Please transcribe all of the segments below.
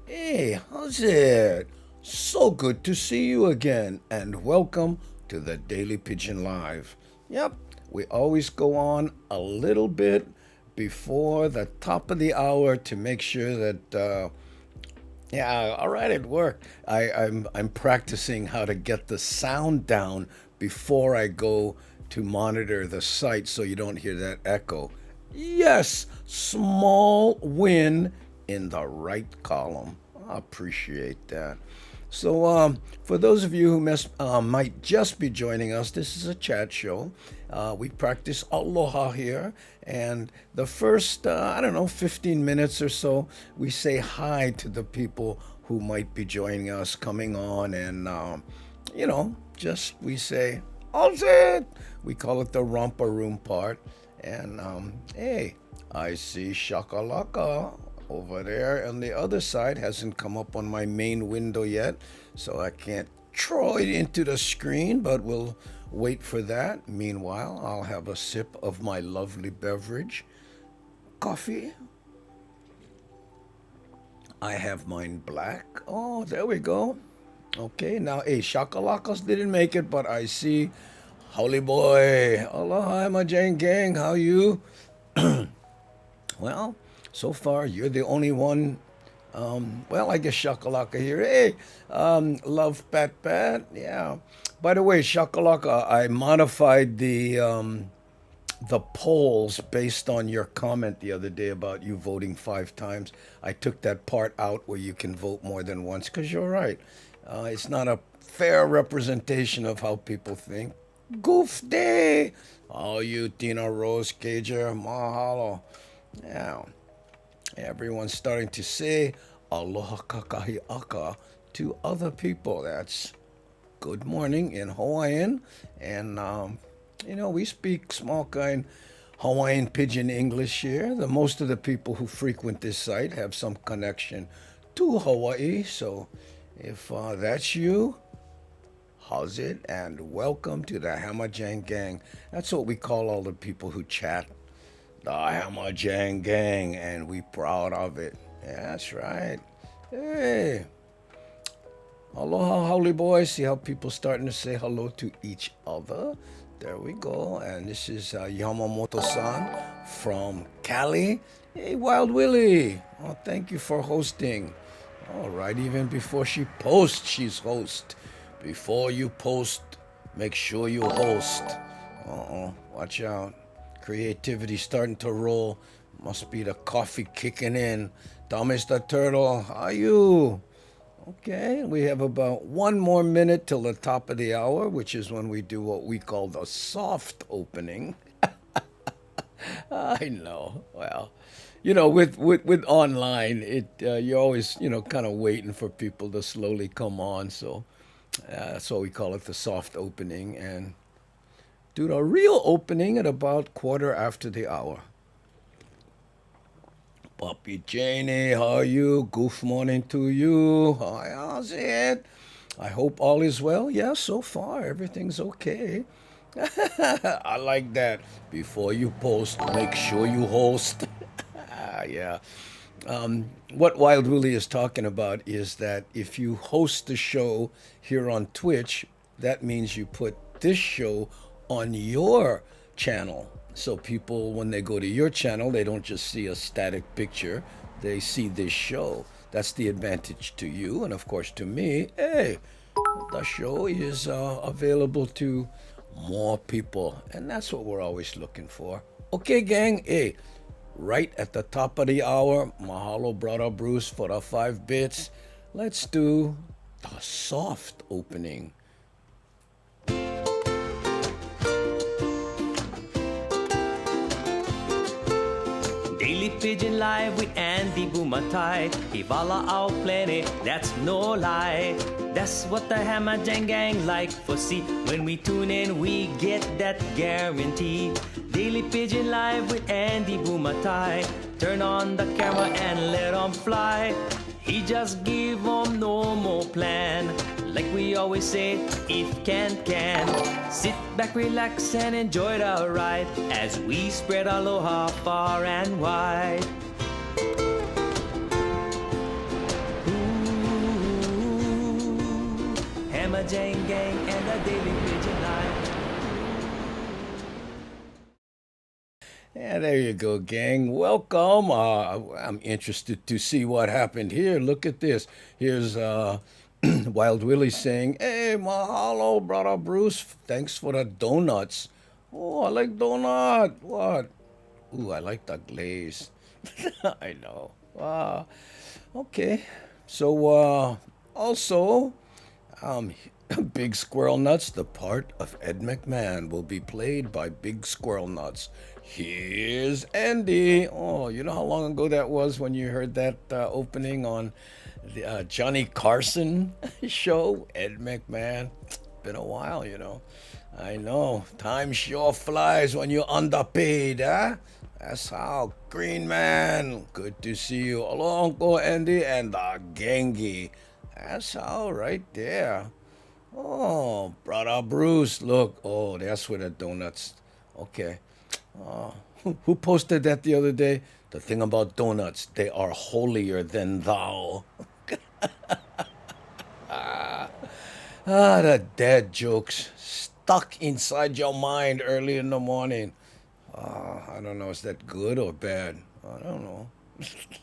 Hey, how's it? So good to see you again, and welcome to the Daily Pigeon Live. Yep, we always go on a little bit before the top of the hour to make sure that yeah, all right, it worked. I'm practicing how to get the sound down before I go to monitor the site so you don't hear that echo. Yes, small win in the right column. I appreciate that. So, for those of you who might just be joining us, this is a chat show. We practice aloha here, and the first, I don't know, 15 minutes or so, we say hi to the people who might be joining us, coming on, and, just we say, all's it? We call it the romper room part. And, hey, I see Shakalaka over there on the other side. Hasn't come up on my main window yet, so I can't throw it into the screen, but we'll wait for that. Meanwhile, I'll have a sip of my lovely beverage. Coffee. I have mine black. Oh, there we go. Okay, now, hey, Shakalakas didn't make it, but I see Holy boy. Aloha, my Jane gang. How you? Well, so far you're the only one. Well, I guess Shakalaka here. Hey, love Pat Pat. Yeah. By the way, Shakalaka, I modified the polls based on your comment the other day about you voting 5 times. I took that part out where you can vote more than once because you're right. It's not a fair representation of how people think. Goof day! Oh, you Tina Rose Cager, mahalo. Yeah, everyone's starting to say aloha kakahi aka to other people. That's good morning in Hawaiian. And, we speak small kind Hawaiian Pidgin English here. Most of the people who frequent this site have some connection to Hawaii. So if that's you, how's it? And welcome to the Hamajang Gang. That's what we call all the people who chat. The Hamajang Gang, and we proud of it. Yeah, that's right. Hey, aloha, howly boys. See how people starting to say hello to each other? There we go. And this is Yamamoto-san from Cali. Hey, Wild Willie. Oh, thank you for hosting. All right, even before she posts, she's host. Before you post, make sure you host. Uh-oh, watch out. Creativity starting to roll. Must be the coffee kicking in. Thomas the Turtle, how are you? Okay, we have about 1 more minute till the top of the hour, which is when we do what we call the soft opening. I know. Well, with online, you're always kind of waiting for people to slowly come on. So that's why we call it the soft opening, and do the real opening at about quarter after the hour. Puppy Janie, how are you? Goof morning to you. Hi, how's it? I hope all is well. Yeah, so far everything's okay. I like that. Before you post, make sure you host. Yeah. What Wild Willie is talking about is that if you host the show here on Twitch, that means you put this show on your channel. So people, when they go to your channel, they don't just see a static picture, they see this show. That's the advantage to you, and of course to me. Hey, the show is available to more people, and that's what we're always looking for. Okay, gang, hey, right at the top of the hour, mahalo, brother Bruce, for the 5 bits. Let's do the soft opening. Daily Pigeon Live with Andy Bumatai. Ivala out plenty, that's no lie. That's what the Hamajang Gang like for see. When we tune in, we get that guarantee. Daily Pigeon Live with Andy Bumatai. Turn on the camera and let 'em fly. He just give 'em no more plan. Like we always say, if can. Sit back, relax, and enjoy the ride as we spread aloha far and wide. Hammer Jang Gang and the Daily Pigeon Live. Yeah, there you go, gang. Welcome. I'm interested to see what happened here. Look at this. Here's Wild Willie saying, "Hey, mahalo, brother Bruce. Thanks for the donuts. Oh, I like donut. What? Ooh, I like the glaze. I know. Okay. So, also, um, Big Squirrel Nuts, the part of Ed McMahon, will be played by Big Squirrel Nuts. Here's Andy. Oh, you know how long ago that was when you heard that opening on the Johnny Carson show? Ed McMahon. Been a while, you know. I know. Time sure flies when you're underpaid, huh? That's how. Green Man, good to see you. Hello, Uncle Andy and the Gengi. That's how, right there. Oh, brother Bruce, look. Oh, that's where the donuts. Okay. Who posted that the other day? The thing about donuts, they are holier than thou. The dad jokes stuck inside your mind early in the morning. I don't know, is that good or bad? I don't know.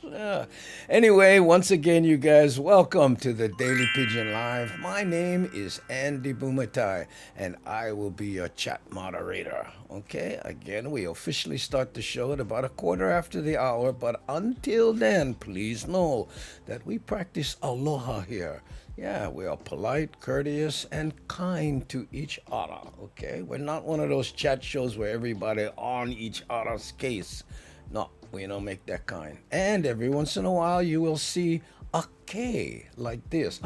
Yeah. Anyway, once again, you guys, welcome to the Daily Pigeon Live. My name is Andy Bumatai, and I will be your chat moderator. Okay, again, we officially start the show at about a quarter after the hour, but until then, please know that we practice aloha here. Yeah, we are polite, courteous, and kind to each other. Okay, we're not one of those chat shows where everybody on each other's case. No, we don't make that kind. And every once in a while, you will see a K like this.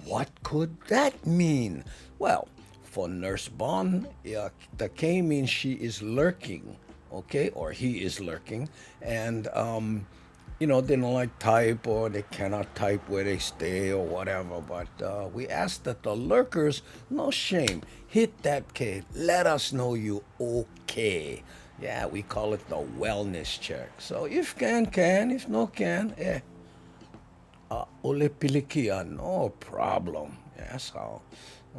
What could that mean? Well, for Nurse Bond, the K means she is lurking, okay, or he is lurking, and they don't like type or they cannot type where they stay or whatever. But we ask that the lurkers, no shame, hit that K. Let us know you okay. Yeah, we call it the wellness check. So if can, if no can, ole pilikia, no problem. That's how.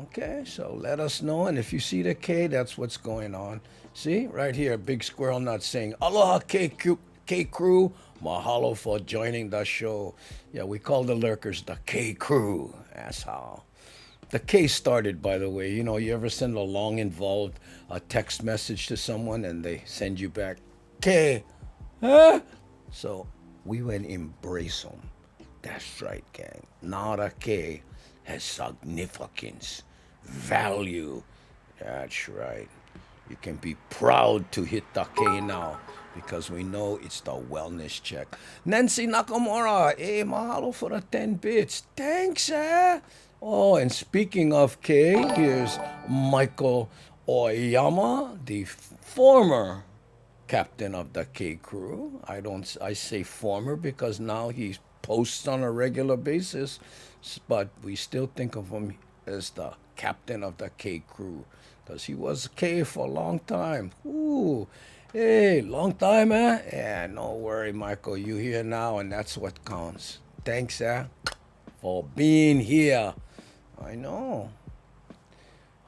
Okay, so let us know. And if you see the K, that's what's going on. See, right here, Big Squirrel Nut saying, Aloha K Crew, mahalo for joining the show. Yeah, we call the lurkers the K Crew. That's how. The K started, by the way. You know, you ever send a long, involved text message to someone and they send you back, K, huh? So we went embrace them. That's right, gang. Now the K has significance, value. That's right. You can be proud to hit the K now because we know it's the wellness check. Nancy Nakamura, hey, mahalo for the 10 bits. Thanks, eh? Oh, and speaking of K, here's Michael Oyama, the former captain of the K crew. I say former because now he posts on a regular basis, but we still think of him as the captain of the K crew because he was K for a long time. Ooh, hey, long time, eh? Yeah, no worry, Michael. You here now, and that's what counts. Thanks, for being here. I know.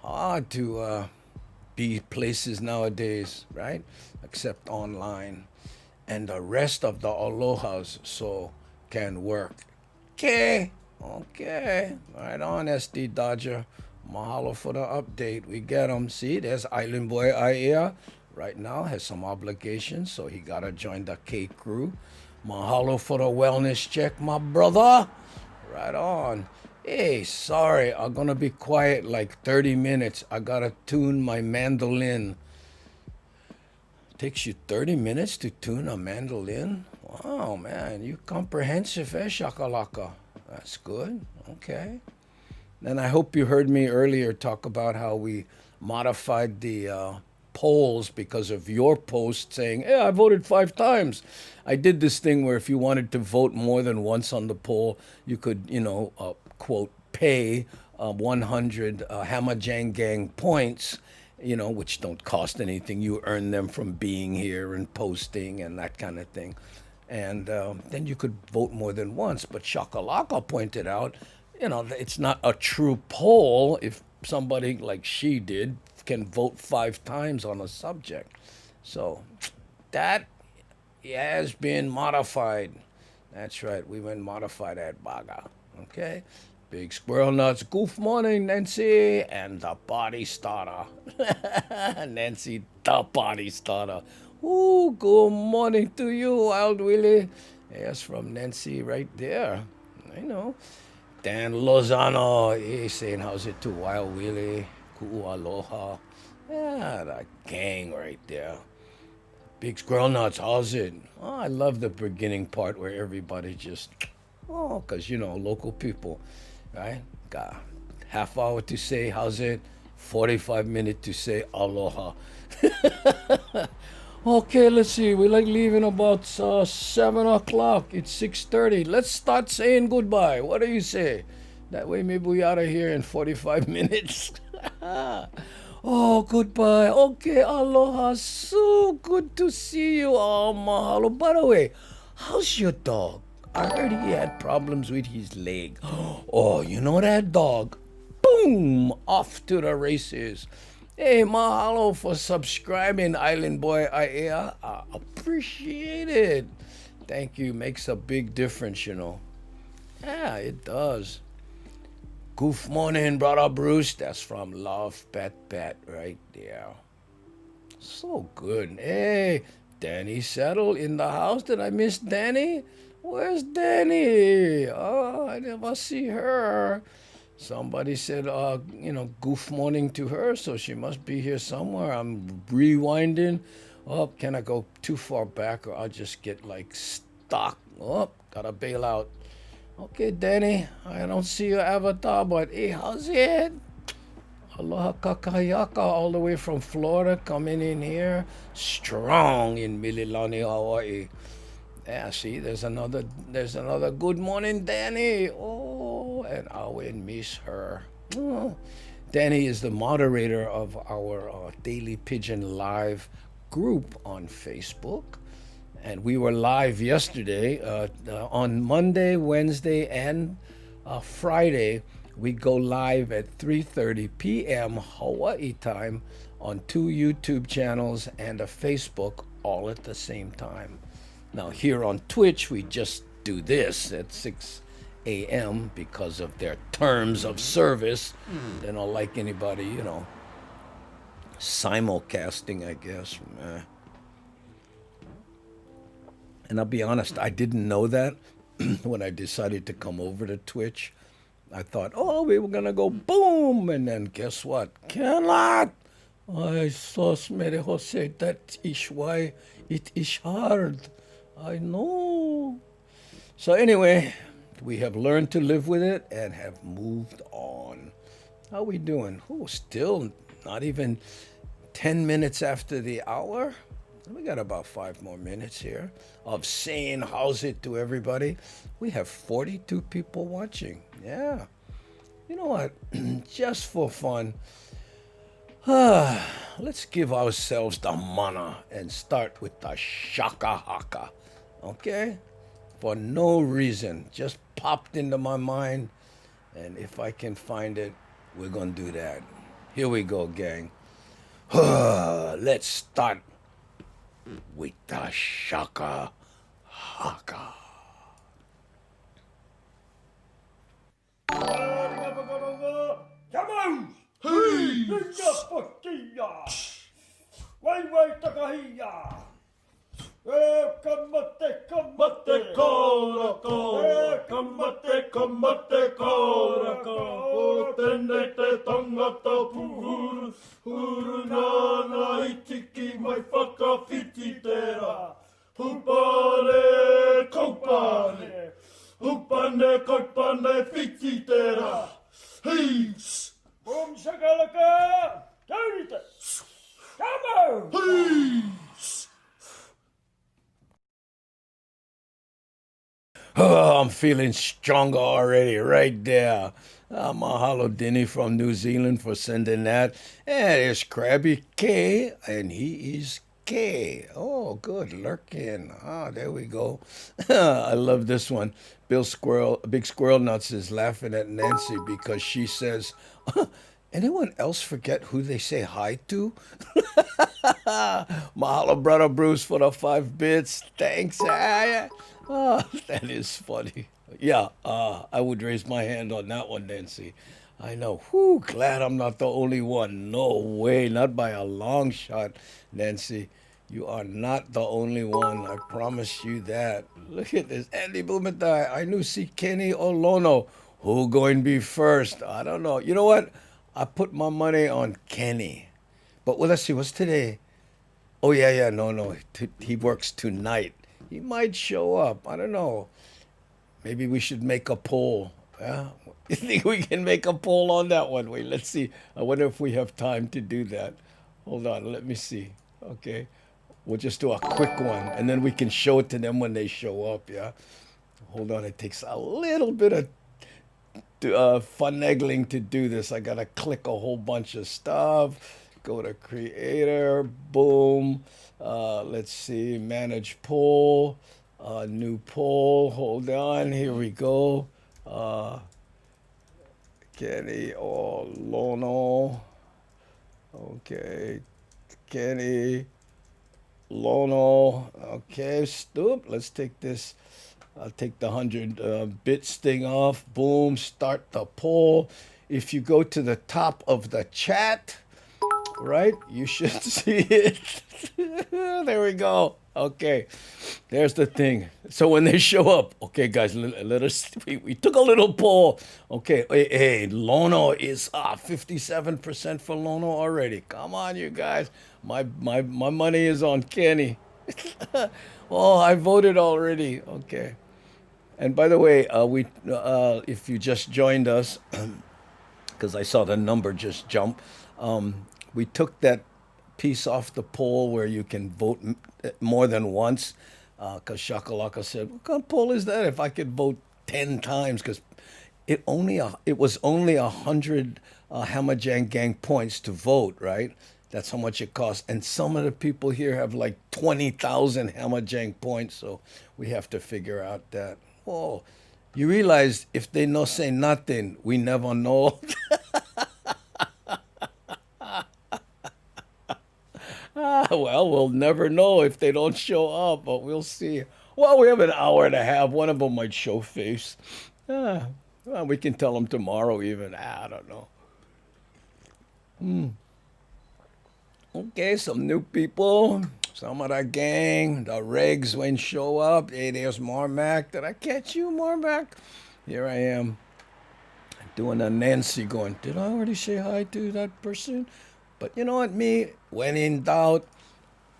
Hard to be places nowadays, right? Except online. And the rest of the alohas so can work. Okay. Okay. Right on, SD Dodger. Mahalo for the update. We get him. See, there's Island Boy Aya. Right now has some obligations, so he gotta join the K crew. Mahalo for the wellness check, my brother. Right on. Hey, sorry, I'm gonna be quiet like 30 minutes. I gotta tune my mandolin. Takes you 30 minutes to tune a mandolin? Wow, man, you comprehensive, Shakalaka? That's good. Okay. And I hope you heard me earlier talk about how we modified the polls because of your post saying, hey, I voted 5 times. I did this thing where if you wanted to vote more than once on the poll, you could, quote, pay 100 Hamajang Gang points, which don't cost anything. You earn them from being here and posting and that kind of thing. And then you could vote more than once. But Shakalaka pointed out, it's not a true poll if somebody like she did can vote 5 times on a subject. So that has been modified. That's right. We went modified at Baga. Okay. Big squirrel nuts. Goof morning, Nancy, and the body starter. Nancy, the body starter. Ooh, good morning to you, Wild Willie. Yes, from Nancy right there. I know. Dan Lozano, he's saying how's it to Wild Willie. Ku'u aloha. Yeah, the gang right there. Big squirrel nuts, how's it? Oh, I love the beginning part where everybody just, because, local people, right? Got half hour to say how's it, 45 minutes to say aloha. Okay, let's see. We like leaving about 7 o'clock. It's 6:30. Let's start saying goodbye. What do you say? That way maybe we out of here in 45 minutes. Oh, goodbye. Okay, aloha. So good to see you. Oh, mahalo. By the way, how's your dog? I heard he had problems with his leg. Oh, you know that dog? Boom! Off to the races. Hey, mahalo for subscribing, Island Boy Aea. I appreciate it. Thank you. Makes a big difference. Yeah, it does. Goof morning, brother Bruce. That's from Love Pet Pet right there. So good. Hey, Danny Settle in the house. Did I miss Danny? Where's Danny? Oh, I never see her. Somebody said, goof morning to her, so she must be here somewhere. I'm rewinding. Oh, can I go too far back or I'll just get stuck? Oh, gotta bail out. Okay, Danny, I don't see your avatar, but hey, how's it? Aloha kakayaka all the way from Florida coming in here strong in Mililani, Hawaii. Yeah, see, there's another good morning, Danny. Oh, and I will miss her. Oh. Danny is the moderator of our Daily Pigeon Live group on Facebook. And we were live yesterday. On Monday, Wednesday, and Friday, we go live at 3:30 p.m. Hawaii time on 2 YouTube channels and a Facebook all at the same time. Now, here on Twitch, we just do this at 6 a.m. because of their terms of service. They don't like anybody, simulcasting, I guess. And I'll be honest, I didn't know that when I decided to come over to Twitch. I thought, we were going to go boom. And then guess what? Cannot. I saw Smere Jose. That is why it is hard. I know. So anyway, we have learned to live with it and have moved on. How we doing? Still not even 10 minutes after the hour? We got about 5 more minutes here of saying how's it to everybody. We have 42 people watching. Yeah. You know what? Just for fun, let's give ourselves the mana and start with the Shaka Haka. Okay? For no reason. Just popped into my mind. And if I can find it, we're going to do that. Here we go, gang. Let's start with the Shaka Haka. Hey! Kamate, kamate, kora, kora. Kamate, kamate, kora, kora. Tene te tangata puhuru. Huru nana itiki mai whakawhiti tera. Hupare, kaupare. Hupane, kaupane, whiti tera. Heis! Boom, shakalaka! Taurita! Come on! Heis! Oh, I'm feeling stronger already right there. Mahalo Denny from New Zealand for sending that. And there's Krabby K, and he is K. Oh, good. Lurkin. Ah, there we go. I love this one. Big Squirrel Nuts is laughing at Nancy because she says, anyone else forget who they say hi to? Mahalo, brother Bruce, for the 5 bits. Thanks. That is funny. Yeah, I would raise my hand on that one, Nancy. I know. Whew, glad I'm not the only one. No way, not by a long shot, Nancy. You are not the only one. I promise you that. Look at this. Andy Bumatai. I knew see Kenny Olono. Who going to be first? I don't know. You know what? I put my money on Kenny. But well, let's see. What's today? Oh, yeah, yeah. No, no. He works tonight. He might show up. I don't know. Maybe we should make a poll. Yeah? You think we can make a poll on that one? Wait, let's see. I wonder if we have time to do that. Hold on, let me see. Okay. We'll just do a quick one and then we can show it to them when they show up, yeah? Hold on, it takes a little bit of finagling to do this. I gotta click a whole bunch of stuff. Go to creator, boom. Let's see, manage poll, new poll. Hold on, here we go. Kenny or Lono. Okay, Kenny, Lono. Okay, stoop. Let's take this. I'll take the 100 bits thing off. Boom, start the poll. If you go to the top of the chat, right, you should see it. There we go. Okay, there's the thing. So when they show up, okay, guys, let us. We took a little poll. Okay, hey, Lono is 57% for Lono already. Come on, you guys. My money is on Kenny. Oh, I voted already. Okay. And by the way, if you just joined us, because I saw the number just jump, we took that piece off the poll where you can vote more than once. Because Shakalaka said, "What kind of poll is that? If I could vote 10 times?" Because it was only 100 Hamajang Gang points to vote, right? That's how much it costs. And some of the people here have like 20,000 Hamajang points, so we have to figure out that. Oh, you realize if they no say nothing, we never know. Well, we'll never know if they don't show up, but we'll see. Well, we have an hour and a half. One of them might show face. Well, we can tell them tomorrow even. I don't know. Okay, some new people. Some of the gang. The regs won't show up. Hey, there's Marmac. Did I catch you, Marmac? Here I am. Doing a Nancy going, did I already say hi to that person? But you know what, me? When in doubt,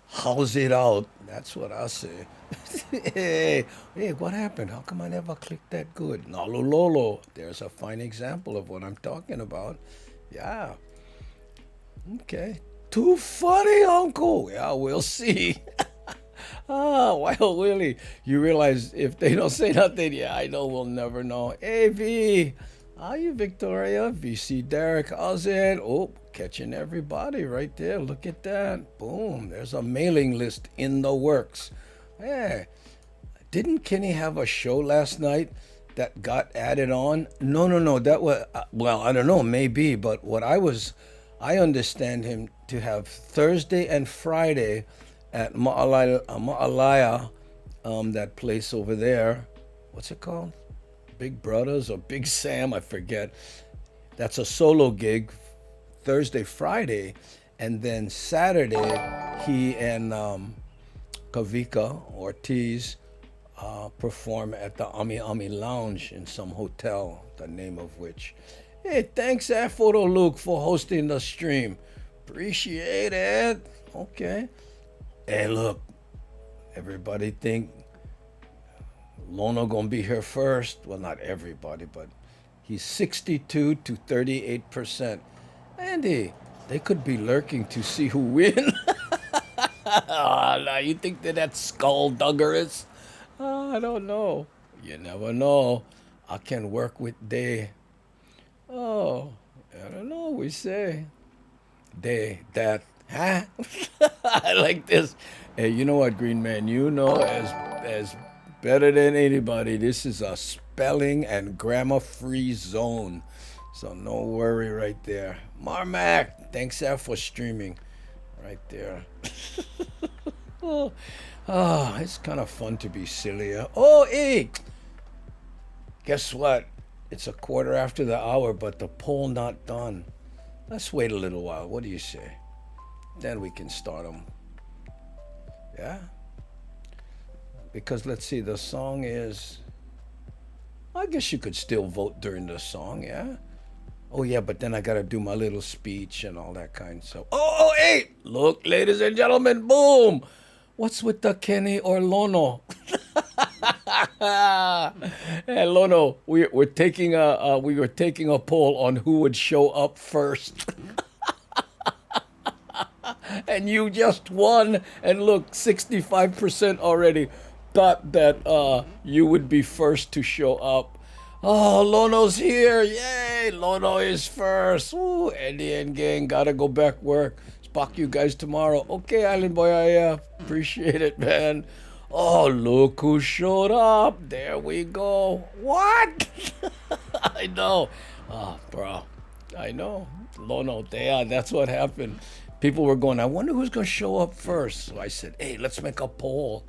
how's it out? That's what I say. Hey, what happened? How come I never clicked that good? Nalulolo. There's a fine example of what I'm talking about. Yeah. Okay. Too funny, Uncle. Yeah, we'll see. Well, Willie, you realize if they don't say nothing, yeah, I know we'll never know. Hey, V. Are you Victoria? VC Derek, how's it? Oh, catching everybody right there. Look at that. Boom. There's a mailing list in the works. Hey, didn't Kenny have a show last night that got added on? No. That was, well, I don't know, maybe, but I understand him to have Thursday and Friday at Ma'alaya, that place over there. What's it called? Big Brothers or Big Sam, I forget. That's a solo gig, Thursday, Friday, and then Saturday, he and Kavika Ortiz perform at the Ami Ami Lounge in some hotel, the name of which. Hey, thanks, Photo Luke, for hosting the stream. Appreciate it. Okay. Hey, look, everybody think Lono gonna be here first. Well, not everybody, but he's 62 to 38%. Andy, they could be lurking to see who wins. Now you think that skullduggerous? I don't know. You never know. I can work with they. Oh, I don't know. We say they that Huh? I like this. Hey, you know what, Green Man? You know as better than anybody. This is a spelling and grammar free zone. So no worry right there. Marmac, thanks for streaming. Right there. Oh, it's kind of fun to be silly. Oh, hey, guess what? It's a quarter after the hour, but the poll not done. Let's wait a little while. What do you say? Then we can start them. Yeah? Because let's see, the song is. I guess you could still vote during the song, yeah? Oh, yeah, but then I got to do my little speech and all that kind of stuff. Oh, hey! Look, ladies and gentlemen, boom! What's with the Kenny or Lono? Hey, Lono, we were taking a poll on who would show up first. And you just won. And look, 65% already thought that you would be first to show up. Oh, Lono's here. Yay, Lono is first. Woo, Eddie and gang, gotta go back work. Spock you guys tomorrow. Okay, Island Boy, I appreciate it, man. Oh, look who showed up. There we go. What? I know. Oh, bro. I know. Lono, yeah, that's what happened. People were going, I wonder who's going to show up first. So I said, hey, let's make a poll.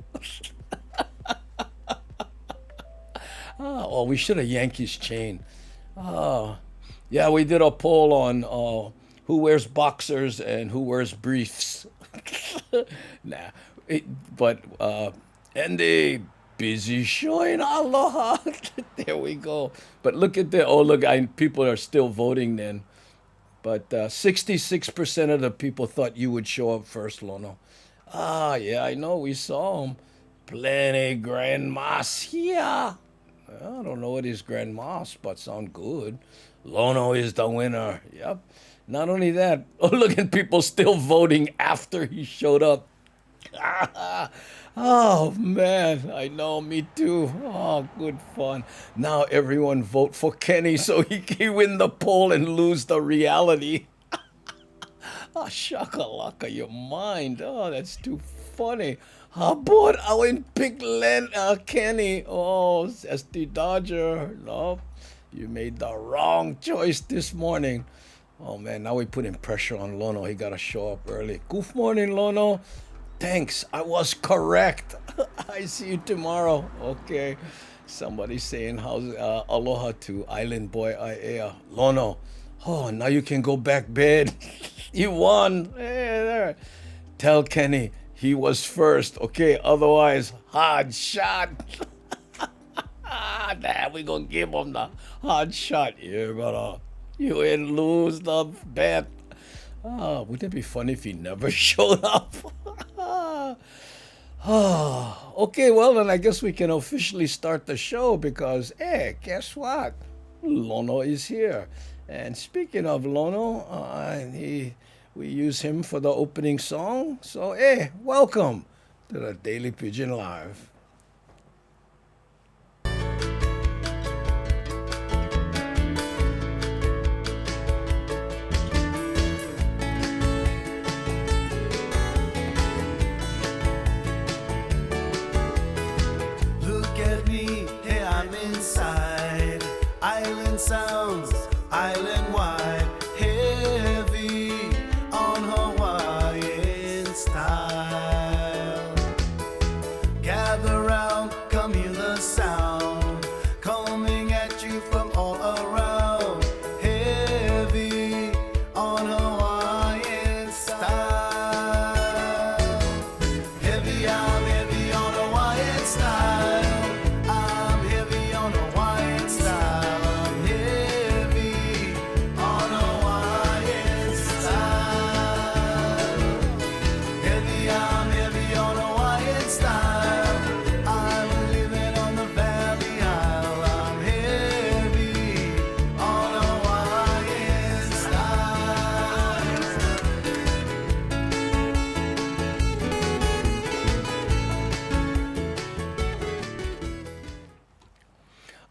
Oh, we should have Yankees chain. Oh, yeah, we did a poll on who wears boxers and who wears briefs. Nah, and they busy showing aloha. There we go. But look at the, oh, look, people are still voting then. But 66% of the people thought you would show up first, Lono. Ah, yeah, I know. We saw him. Plenty Grand Mas here. I don't know what is Grand Mas, but sound good. Lono is the winner. Yep. Not only that, oh, look at people still voting after he showed up. Oh, man. I know, me too. Oh, good fun. Now everyone vote for Kenny so he can win the poll and lose the reality. Oh, Shaka laka your mind. Oh, that's too funny. Habor awin piglen Kenny. Oh, SD Dodger. No, you made the wrong choice this morning. Oh, man, now we're putting pressure on Lono. He got to show up early. Good morning, Lono. Thanks, I was correct. I see you tomorrow. Okay. Somebody saying how's aloha to Island Boy Iea. Lono. Oh, now you can go back bed. You won. Hey, there. Tell Kenny he was first. Okay, otherwise, hard shot. Nah, we gonna give him the hard shot. You ain't lose the bet. Wouldn't it be funny if he never showed up? Okay, well, then I guess we can officially start the show because, hey, guess what? Lono is here. And speaking of Lono, we use him for the opening song. So, hey, welcome to the Daily Pigeon Live. Island sounds, island wide, heavy on Hawaiian style. Gather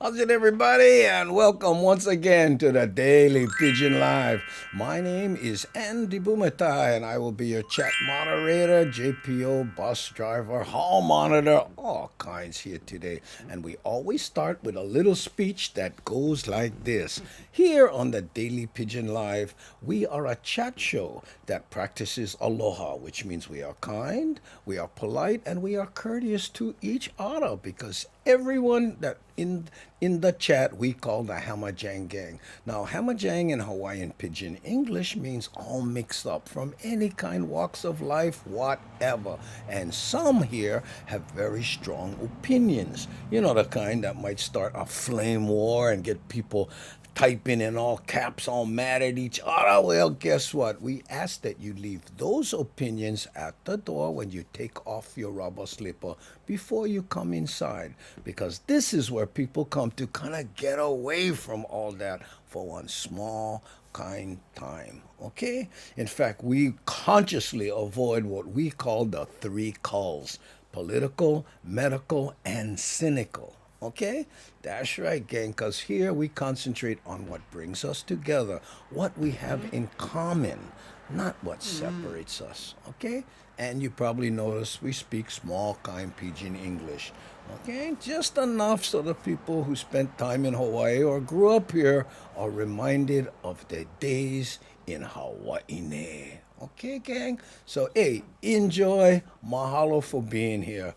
How's it, everybody? And welcome once again to the Daily Pigeon Live. My name is Andy Bumatai, and I will be your chat moderator, JPO, bus driver, hall monitor, all kinds here today. And we always start with a little speech that goes like this. Here on the Daily Pigeon Live, we are a chat show that practices aloha, which means we are kind, we are polite, and we are courteous to each other because everyone that in the chat we call the Hamajang gang. Now, Hamajang in Hawaiian Pidgin English means all mixed up from any kind, walks of life, whatever. And some here have very strong opinions. You know, the kind that might start a flame war and get people typing in all caps, all mad at each other. Well, guess what? We ask that you leave those opinions at the door when you take off your rubber slipper before you come inside, because this is where people come to kind of get away from all that for one small kind time. Okay? In fact, we consciously avoid what we call the three culls: political, medical, and cynical. Okay? That's right, gang, because here we concentrate on what brings us together, what we have in common, not what separates us. Okay? And you probably notice we speak small, kind Pidgin English. Okay? Just enough so the people who spent time in Hawaii or grew up here are reminded of their days in Hawaii. Okay, gang? So, hey, enjoy. Mahalo for being here.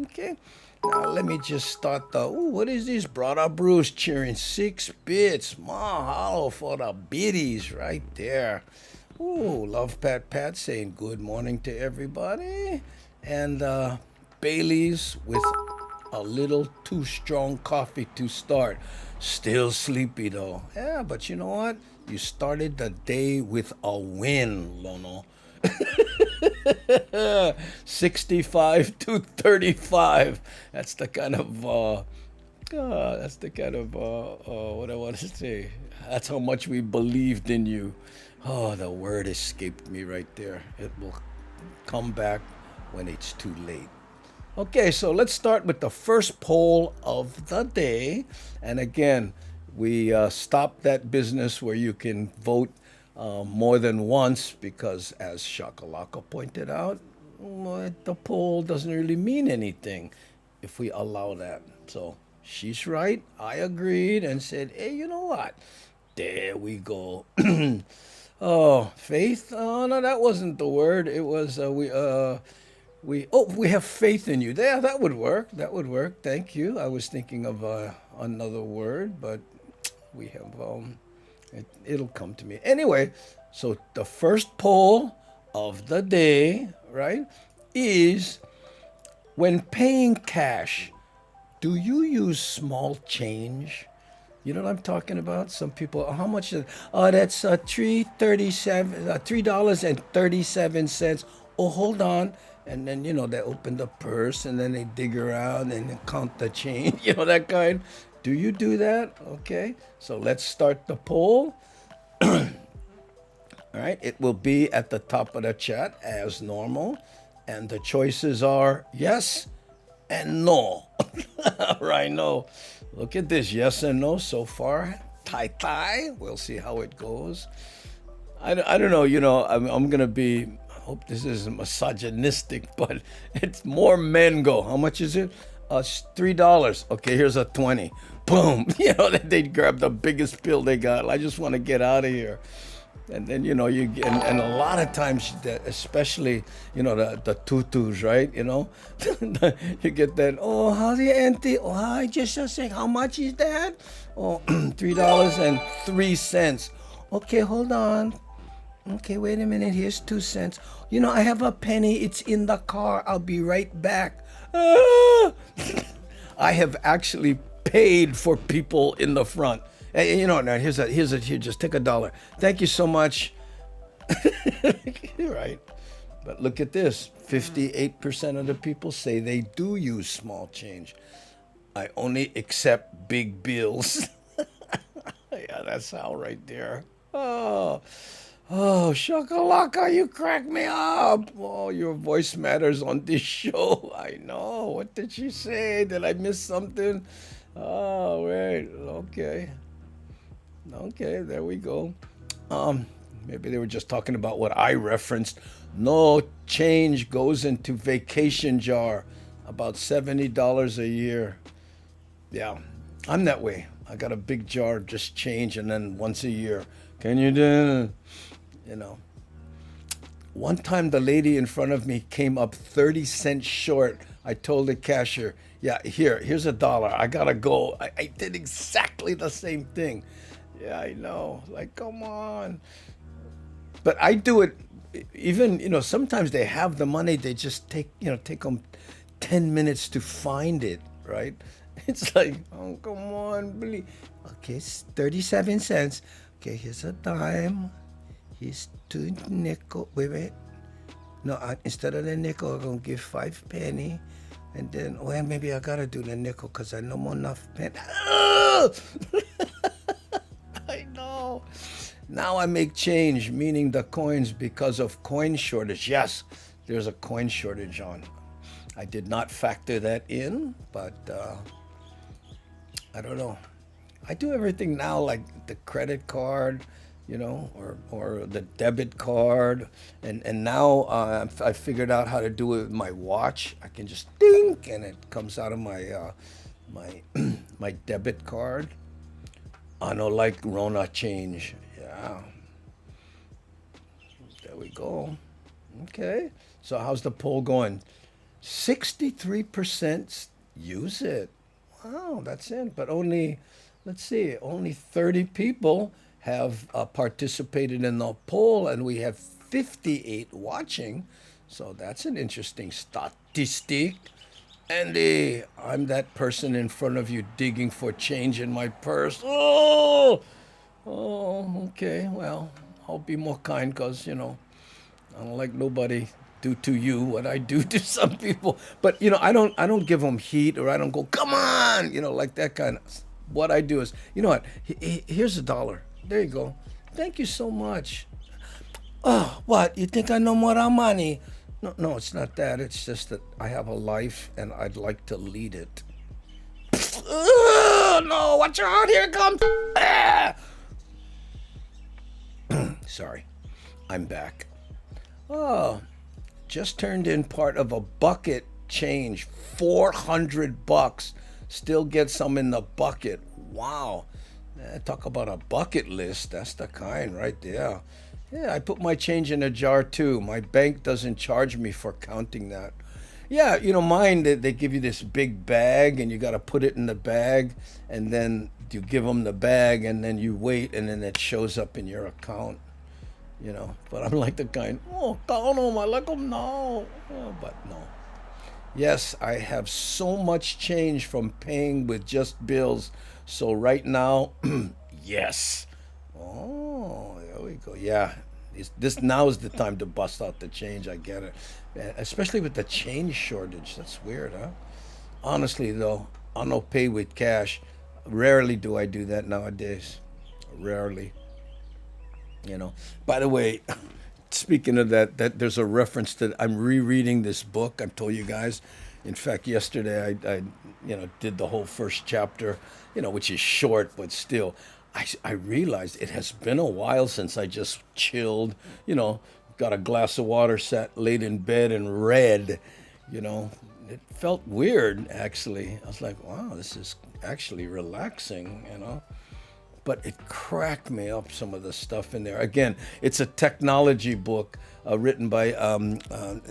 Okay? Now, let me just start the, what is this? Brother Bruce cheering 6 bits. Mahalo for the biddies right there. Love Pat Pat saying good morning to everybody. And Bailey's with a little too strong coffee to start. Still sleepy though. Yeah, but you know what? You started the day with a win, Lono. 65-35. That's the kind of what I want to say. That's how much we believed in you. Oh, the word escaped me right there. It will come back when it's too late. Okay, so let's start with the first poll of the day. And again, we stopped that business where you can vote more than once because, as Shaka pointed out, the poll doesn't really mean anything if we allow that. So she's right. I agreed and said, hey, you know what? There we go. Oh, faith? Oh, no, that wasn't the word. It was we have faith in you. Yeah, that would work. That would work. Thank you. I was thinking of another word, but we have it'll come to me. Anyway, so the first poll of the day, right, is when paying cash, do you use small change? You know what I'm talking about? Some people, how much is it? Oh, that's $3.37. Oh, hold on. And then, they open the purse and then they dig around and then count the change, that kind. Do you do that? Okay. So let's start the poll. All right. It will be at the top of the chat as normal. And the choices are yes and no. Right, no. Look at this, yes and no so far. Tai. We'll see how it goes. I don't know, I'm going to be, I hope this isn't misogynistic, but it's more men go. How much is it? $3. Okay, here's a 20. Boom. They grab the biggest pill they got. I just want to get out of here. And then, and a lot of times, especially, the tutus, right? You get that, oh, how's your auntie? Oh, hi, just a sec. How much is that? Oh, $3.03. Okay, hold on. Okay, wait a minute. Here's 2 cents. I have a penny. It's in the car. I'll be right back. I have actually paid for people in the front. Hey, now here, just take $1. Thank you so much. Right. But look at this. 58% of the people say they do use small change. I only accept big bills. Yeah, that's how right there. Oh, Shaka, you crack me up. Oh, your voice matters on this show. I know. What did she say? Did I miss something? Oh, wait. Okay. Okay, there we go. Maybe they were just talking about what I referenced. No change goes into vacation jar. About $70 a year. Yeah, I'm that way. I got a big jar, just change, and then once a year. Can you do? You know. One time the lady in front of me came up 30 cents short. I told the cashier, yeah, here's $1. I gotta go. I did exactly the same thing. Yeah, I know. Like, come on. But I do it even, sometimes they have the money, they just take them 10 minutes to find it, right? It's like, oh, come on, please. Okay, it's 37 cents. Okay, here's a dime. Here's 2 nickel. Wait. No, instead of the nickel, I'm going to give 5 penny. And then, well, maybe I got to do the nickel because I know more enough penny. I know. Now I make change, meaning the coins because of coin shortage. Yes, there's a coin shortage on. I did not factor that in, but I don't know. I do everything now like the credit card, or the debit card, and now I figured out how to do it with my watch. I can just ding, and it comes out of my my my debit card. I know, like Rona change. Yeah, there we go. Okay, so how's the poll going? 63% use it. Wow, that's it. But only, let's see, only 30 people have participated in the poll, and we have 58 watching. So that's an interesting statistic. Andy, I'm that person in front of you digging for change in my purse. Oh, okay. Well, I'll be more kind because, I don't like nobody do to you what I do to some people. But I don't give them heat, or I don't go, come on, like that kind of. What I do is, you know what? Here's $1. There you go. Thank you so much. Oh, what? You think I know more than money? No, it's not that. It's just that I have a life and I'd like to lead it. No, watch out! Here it comes. Sorry, I'm back. Oh, just turned in part of a bucket change, $400. Still get some in the bucket. Wow. Talk about a bucket list. That's the kind right there. Yeah, I put my change in a jar too. My bank doesn't charge me for counting that. Yeah, mine, they give you this big bag and you got to put it in the bag, and then you give them the bag and then you wait and then it shows up in your account. But I'm like the kind, count them, I like them now. But no. Yes, I have so much change from paying with just bills. So right now, yes. Oh, there we go. Yeah, this now is the time to bust out the change. I get it, especially with the change shortage. That's weird, huh? Honestly, though, I don't pay with cash. Rarely do I do that nowadays. Rarely. By the way, speaking of that there's a reference to. I'm rereading this book. I've told you guys. In fact, yesterday I did the whole first chapter. Which is short, but still. I realized it has been a while since I just chilled, got a glass of water, sat laid in bed and read, It felt weird, actually. I was like, wow, this is actually relaxing, But it cracked me up, some of the stuff in there. Again, it's a technology book written by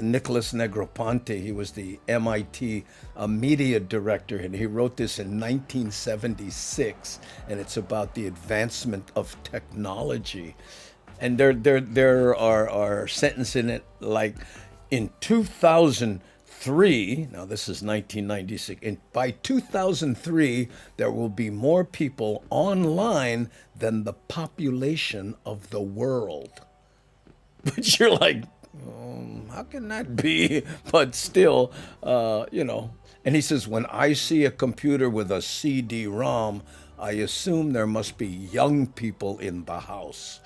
Nicholas Negroponte. He was the MIT media director, and he wrote this in 1976. And it's about the advancement of technology. And there are sentences in it like, in 2003, now this is 1996, and by 2003, there will be more people online than the population of the world. But you're like, how can that be? But still, And he says, when I see a computer with a CD-ROM, I assume there must be young people in the house.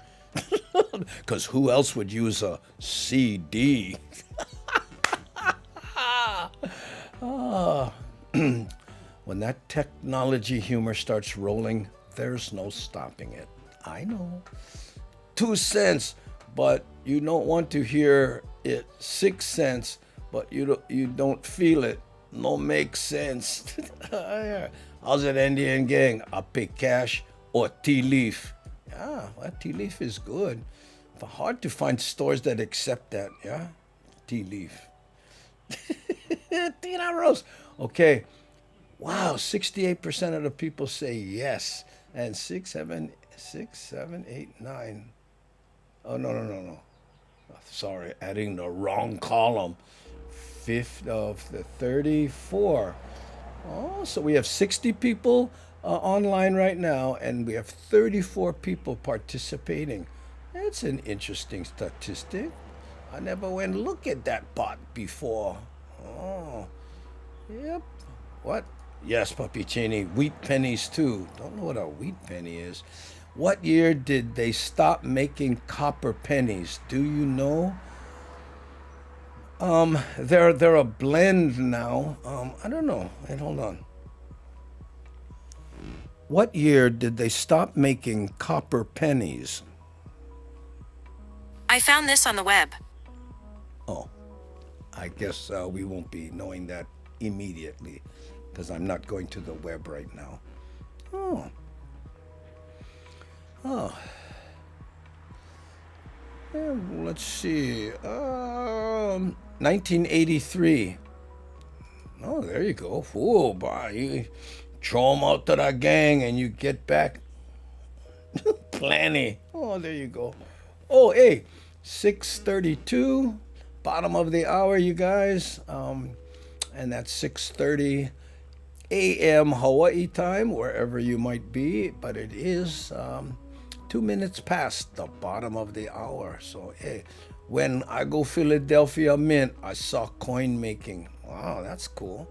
Because who else would use a CD? When that technology humor starts rolling, there's no stopping it. I know. 2 cents, but you don't want to hear it. 6 cents, but you don't feel it. No make sense. How's it, Indian gang? I pay cash or tea leaf. Yeah, well, tea leaf is good. But hard to find stores that accept that. Yeah, tea leaf. Tina Rose. Okay. Wow, 68% of the people say yes, and 6, 7, 8, 9. Oh, no. Sorry, adding the wrong column. Fifth of the 34. Oh, so we have 60 people online right now, and we have 34 people participating. That's an interesting statistic. I never went look at that bot before. Oh, yep. What? Yes, Puppy Cheney. Wheat pennies too. Don't know what a wheat penny is. What year did they stop making copper pennies? Do you know? They're a blend now. I don't know. Wait, hold on. What year did they stop making copper pennies? I found this on the web. Oh, I guess we won't be knowing that immediately because I'm not going to the web right now. Oh. Let's see. 1983. Oh, there you go. Oh, boy. You throw them out to the gang and you get back plenty. Oh, there you go. Oh, hey, 6:32, bottom of the hour, you guys. And that's 6:30 a.m. Hawaii time, wherever you might be. But it is 2 minutes past the bottom of the hour. So, hey, when I go Philadelphia Mint, I saw coin making. Wow, that's cool.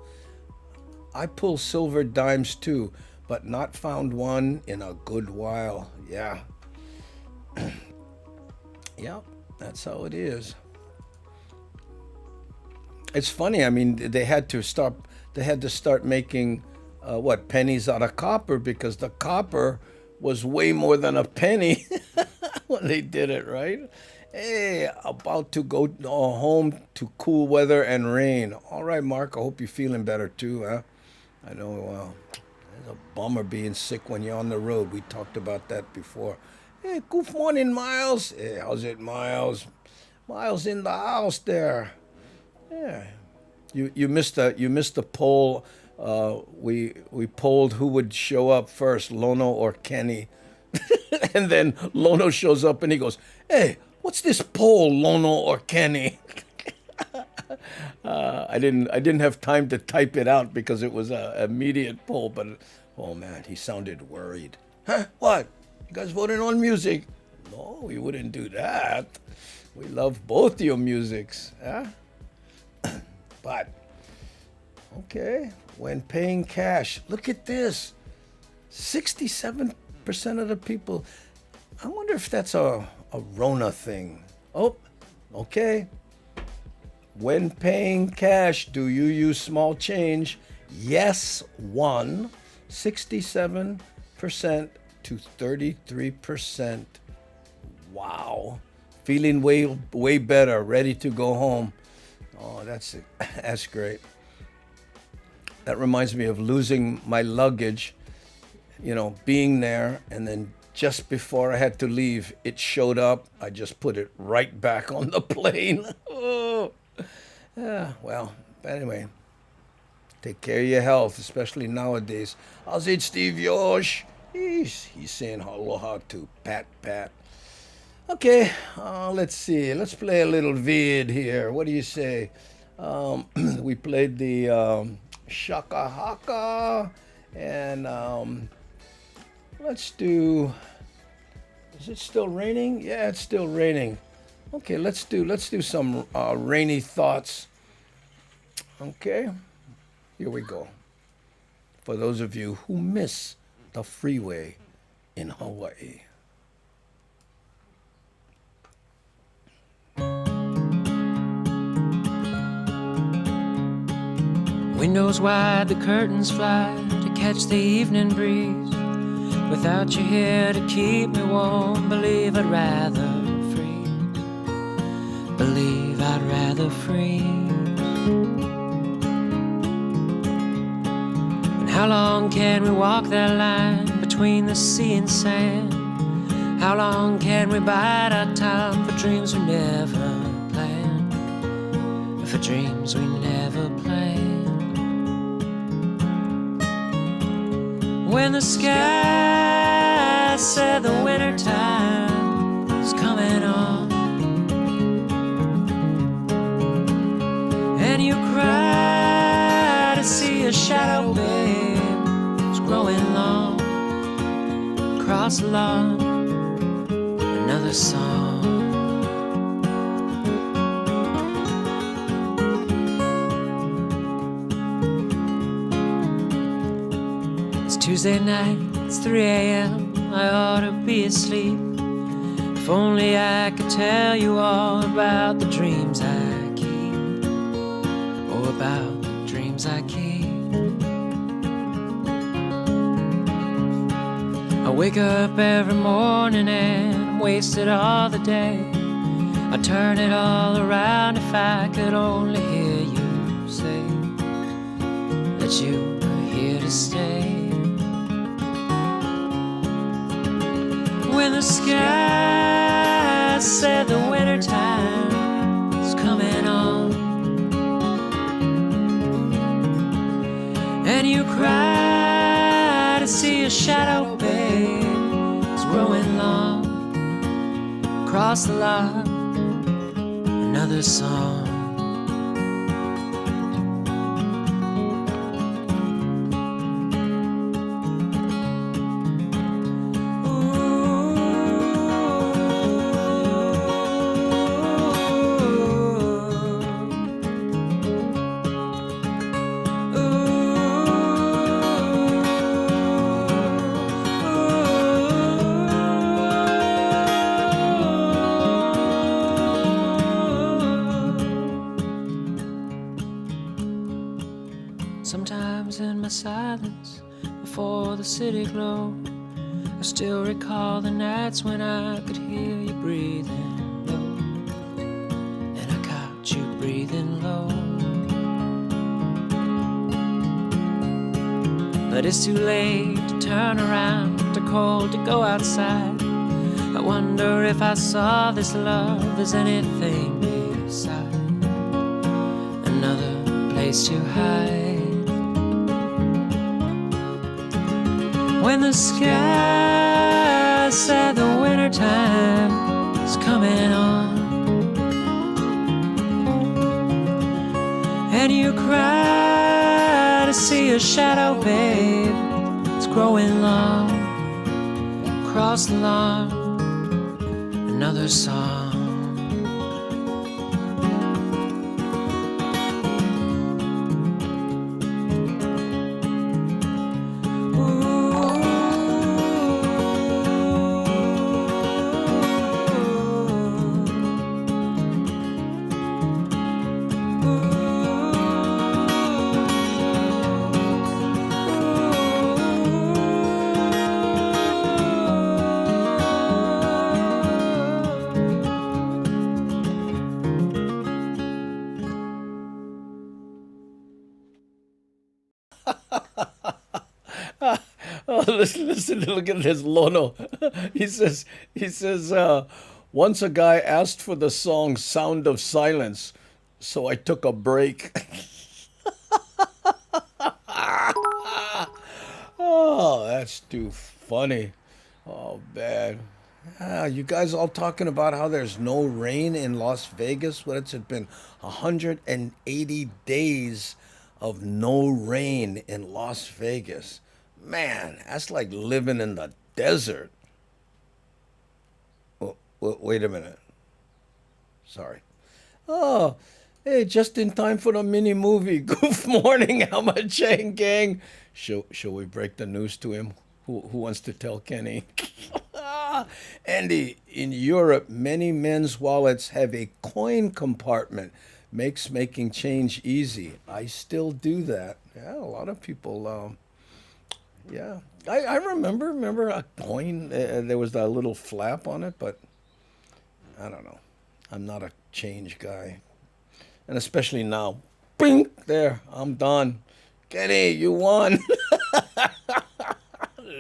I pull silver dimes too, but not found one in a good while. Yeah. Yep, that's how it is. It's funny. I mean, they had to start making pennies out of copper because the copper was way more than a penny when they did it, right? Hey, about to go home to cool weather and rain. All right, Mark, I hope you're feeling better too, huh? I know it's a bummer being sick when you're on the road. We talked about that before. Hey, good morning, Miles. Hey, how's it, Miles? Miles in the house there. Yeah. You missed the poll. We polled who would show up first, Lono or Kenny. And then Lono shows up and he goes, "Hey, what's this poll, Lono or Kenny?" I didn't have time to type it out because it was an immediate poll. But oh man, he sounded worried. Huh? What? You guys voting on music? No, we wouldn't do that. We love both your musics, huh? But okay, when paying cash, look at this. 67% of the people. I wonder if that's a Rona thing. Oh, okay. When paying cash, do you use small change? Yes, 67% to 33%. Wow. Feeling way better, ready to go home. Oh, that's great. That reminds me of losing my luggage, being there, and then just before I had to leave, it showed up. I just put it right back on the plane. Oh. Yeah, well, anyway, take care of your health, especially nowadays. How's it, Steve Yosh? He's saying aloha to Pat. Okay, let's see. Let's play a little vid here. What do you say? We played the Shaka Haka, and let's do. Is it still raining? Yeah, it's still raining. Okay, let's do some rainy thoughts. Okay, here we go. For those of you who miss the freeway in Hawaii. When Windows wide, the curtains fly to catch the evening breeze. Without you here to keep me warm, believe I'd rather freeze. Believe I'd rather freeze. And how long can we walk that line between the sea and sand? How long can we bide our time for dreams we never planned? For dreams we never planned. When the sky said the winter time is coming on, and you cry to see a shadow, babe, it's growing long across the lawn. Another song. It's Tuesday night, it's 3 a.m. I ought to be asleep. If only I could tell you all about the dreams I keep. Oh, about the dreams I keep. I wake up every morning and I'm wasted all the day. I'd turn it all around if I could only hear you say that you were here to stay. When the sky said the winter time is coming on, and you cry to see a shadow, babe, it's growing long across the lot. Another song. Sometimes in my silence, before the city glowed, I still recall the nights when I could hear you breathing low, and I caught you breathing low. But it's too late to turn around, too cold to go outside. I wonder if I saw this love as anything beside another place to hide. When the sky said the winter time is coming on, and you cry to see a shadow, babe, it's growing long across the lawn. Another song. Oh, listen, look at this Lono. He says, once a guy asked for the song Sound of Silence, so I took a break. Oh, that's too funny. Oh, man. You guys all talking about how there's no rain in Las Vegas? What's it been? 180 days of no rain in Las Vegas. Man, that's like living in the desert. Wait a minute. Sorry. Oh, hey, just in time for the mini movie. Good morning, Alma Chang Gang. Shall we break the news to him? Who wants to tell Kenny? Andy, in Europe, many men's wallets have a coin compartment makes making change easy. I still do that. Yeah, a lot of people. Yeah, I remember a coin. There was that little flap on it, but I don't know. I'm not a change guy, and especially now. Bing! There, I'm done. Kenny, you won.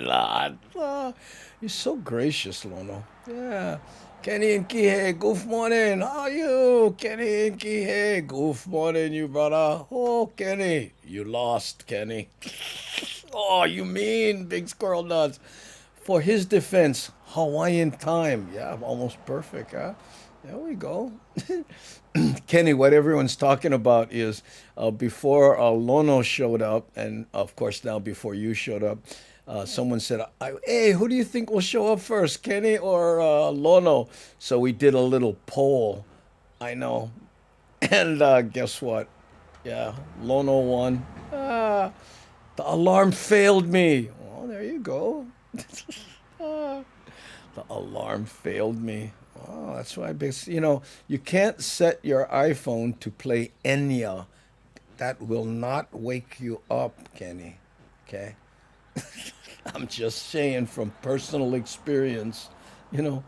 Lord. Oh, you're so gracious, Lono. Yeah. Kenny and Kihei, good morning. How are you? Kenny and Kihei, good morning, you brother. Oh, Kenny, you lost, Kenny. Oh, you mean, big squirrel nuts. For his defense, Hawaiian time. Yeah, almost perfect, huh? There we go. Kenny, what everyone's talking about is before Lono showed up, and of course now before you showed up, someone said, "Hey, who do you think will show up first, Kenny or Lono?" So we did a little poll. I know, and guess what? Yeah, Lono won. The alarm failed me. Oh, there you go. The alarm failed me. Oh, that's why, you can't set your iPhone to play Enya. That will not wake you up, Kenny. Okay? I'm just saying from personal experience, you know,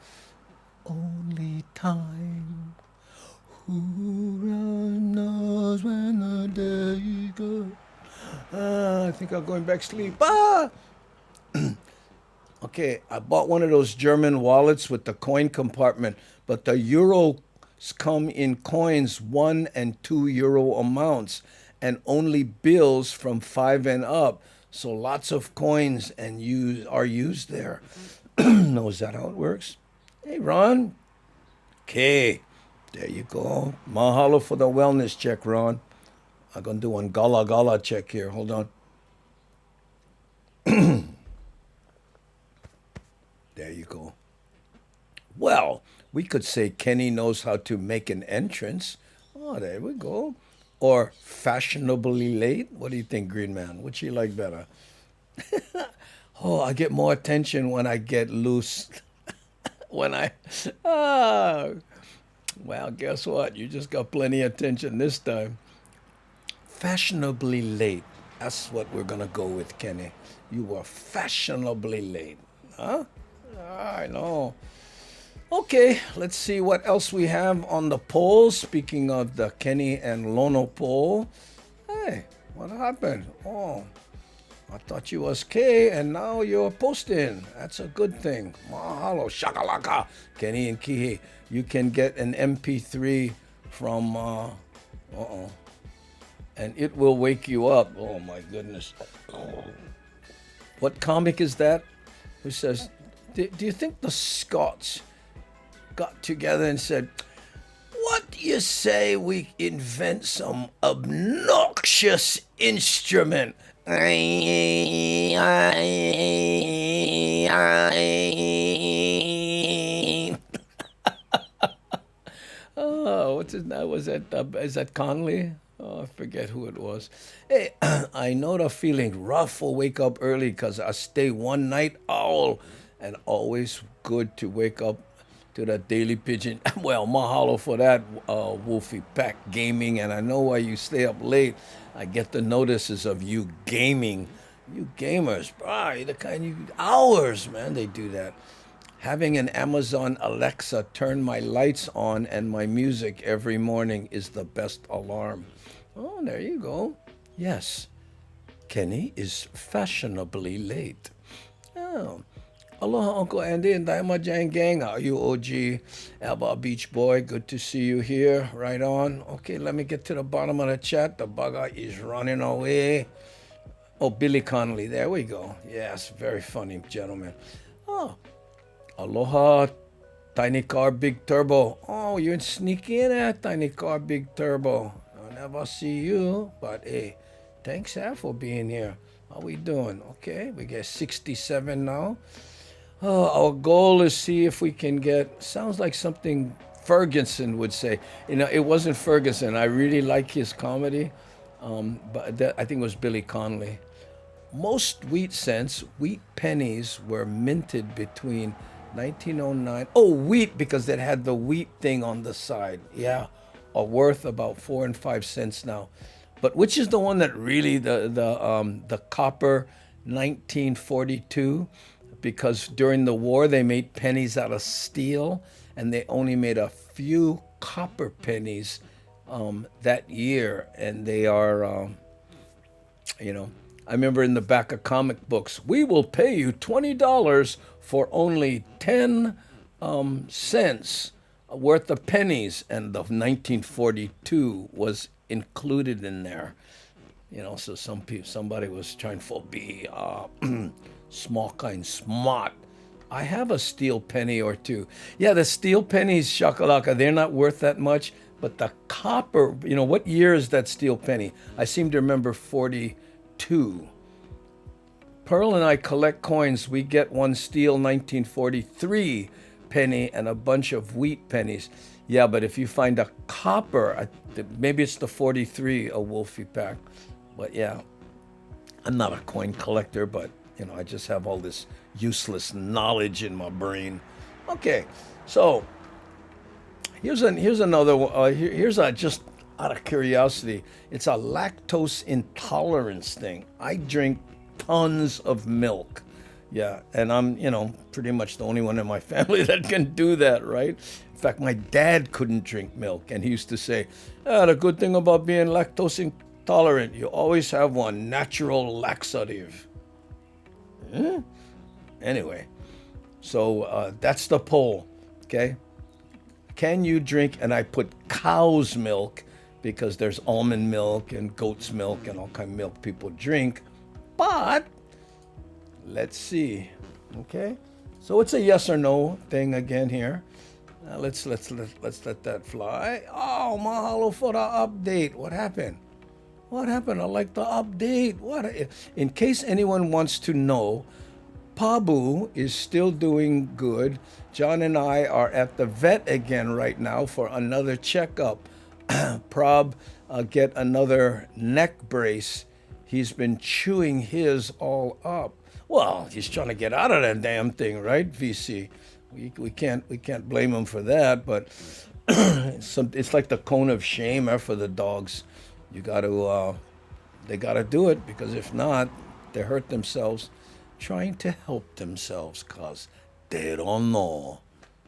only time. Who knows when the day goes? I think I'm going back to sleep. Okay, I bought one of those German wallets with the coin compartment, but the euros come in coins 1 and 2 euro amounts, and only bills from 5 and up. So lots of coins are used there. No, is that how it works? Hey, Ron. Okay, there you go. Mahalo for the wellness check, Ron. I'm gonna do one gala gala check here. Hold on. There you go. Well, we could say Kenny knows how to make an entrance. Oh, there we go. Or fashionably late. What do you think, Green Man? Which you like better? Oh, I get more attention when I get loose. Ah, well, guess what? You just got plenty of attention this time. Fashionably late. That's what we're going to go with, Kenny. You were fashionably late. Huh? I know. Okay, let's see what else we have on the poll. Speaking of the Kenny and Lono poll. Hey, what happened? Oh, I thought you was K and now you're posting. That's a good thing. Mahalo, shakalaka. Kenny and Kihi, you can get an MP3 from, and it will wake you up. Oh my goodness. What comic is that? Who says, do you think the Scots got together and said, what do you say we invent some obnoxious instrument? Oh, what's his name? Is that Conley? Oh, I forget who it was. Hey, I know the feeling. Rough will wake up early because I stay one night owl, and always good to wake up to the Daily Pigeon. Well, mahalo for that, Wolfie Pack Gaming, and I know why you stay up late. I get the notices of you gaming. You gamers, bro, the kind hours, man, they do that. Having an Amazon Alexa turn my lights on and my music every morning is the best alarm. Oh, there you go. Yes, Kenny is fashionably late. Oh. Aloha, Uncle Andy and Daima Jang Gang. How are you, OG? Alba Beach Boy, good to see you here. Right on. Okay, let me get to the bottom of the chat. The bugger is running away. Oh, Billy Connolly. There we go. Yes, very funny gentleman. Oh, aloha, Tiny Car Big Turbo. Oh, you're sneaky in there, Tiny Car Big Turbo. I'll never see you, but hey, thanks, for being here. How we doing? Okay, we get 67 now. Oh, our goal is see if we can get, sounds like something Ferguson would say. You know, it wasn't Ferguson. I really like his comedy, but I think it was Billy Connolly. Most wheat cents, wheat pennies were minted between 1909. Oh, wheat, because it had the wheat thing on the side. Yeah. are worth about 4 and 5 cents now. But which is the one that really the copper 1942? Because during the war they made pennies out of steel, and they only made a few copper pennies that year, and they are, I remember in the back of comic books, we will pay you $20 for only 10 cents worth of pennies, and the 1942 was included in there. So somebody was trying to be small kind smart. I have a steel penny or two. Yeah, the steel pennies, shakalaka, they're not worth that much. But the copper, what year is that steel penny? I seem to remember 42. Pearl and I collect coins. We get one steel 1943 penny and a bunch of wheat pennies. Yeah, but if you find a copper, maybe it's the 43, a Wolfie pack. But yeah, I'm not a coin collector, but I just have all this useless knowledge in my brain. Okay, so here's another one. Here's a, just out of curiosity. It's a lactose intolerance thing. I drink tons of milk. Yeah, and I'm, pretty much the only one in my family that can do that, right? In fact, my dad couldn't drink milk, and he used to say, the good thing about being lactose intolerant, you always have one natural laxative. Anyway, so that's the poll, okay? Can you drink, and I put cow's milk because there's almond milk and goat's milk and all kind of milk people drink, but let's see, okay? So it's a yes or no thing again here. Let's let that fly. Oh, mahalo for the update. What happened? What happened? I like the update. In case anyone wants to know, Pabu is still doing good. John and I are at the vet again right now for another checkup. Prob get another neck brace. He's been chewing his all up. Well, he's trying to get out of that damn thing, right, VC? We can't blame him for that, but it's like the cone of shame for the dogs. They got to do it, because if not, they hurt themselves trying to help themselves, because they don't know.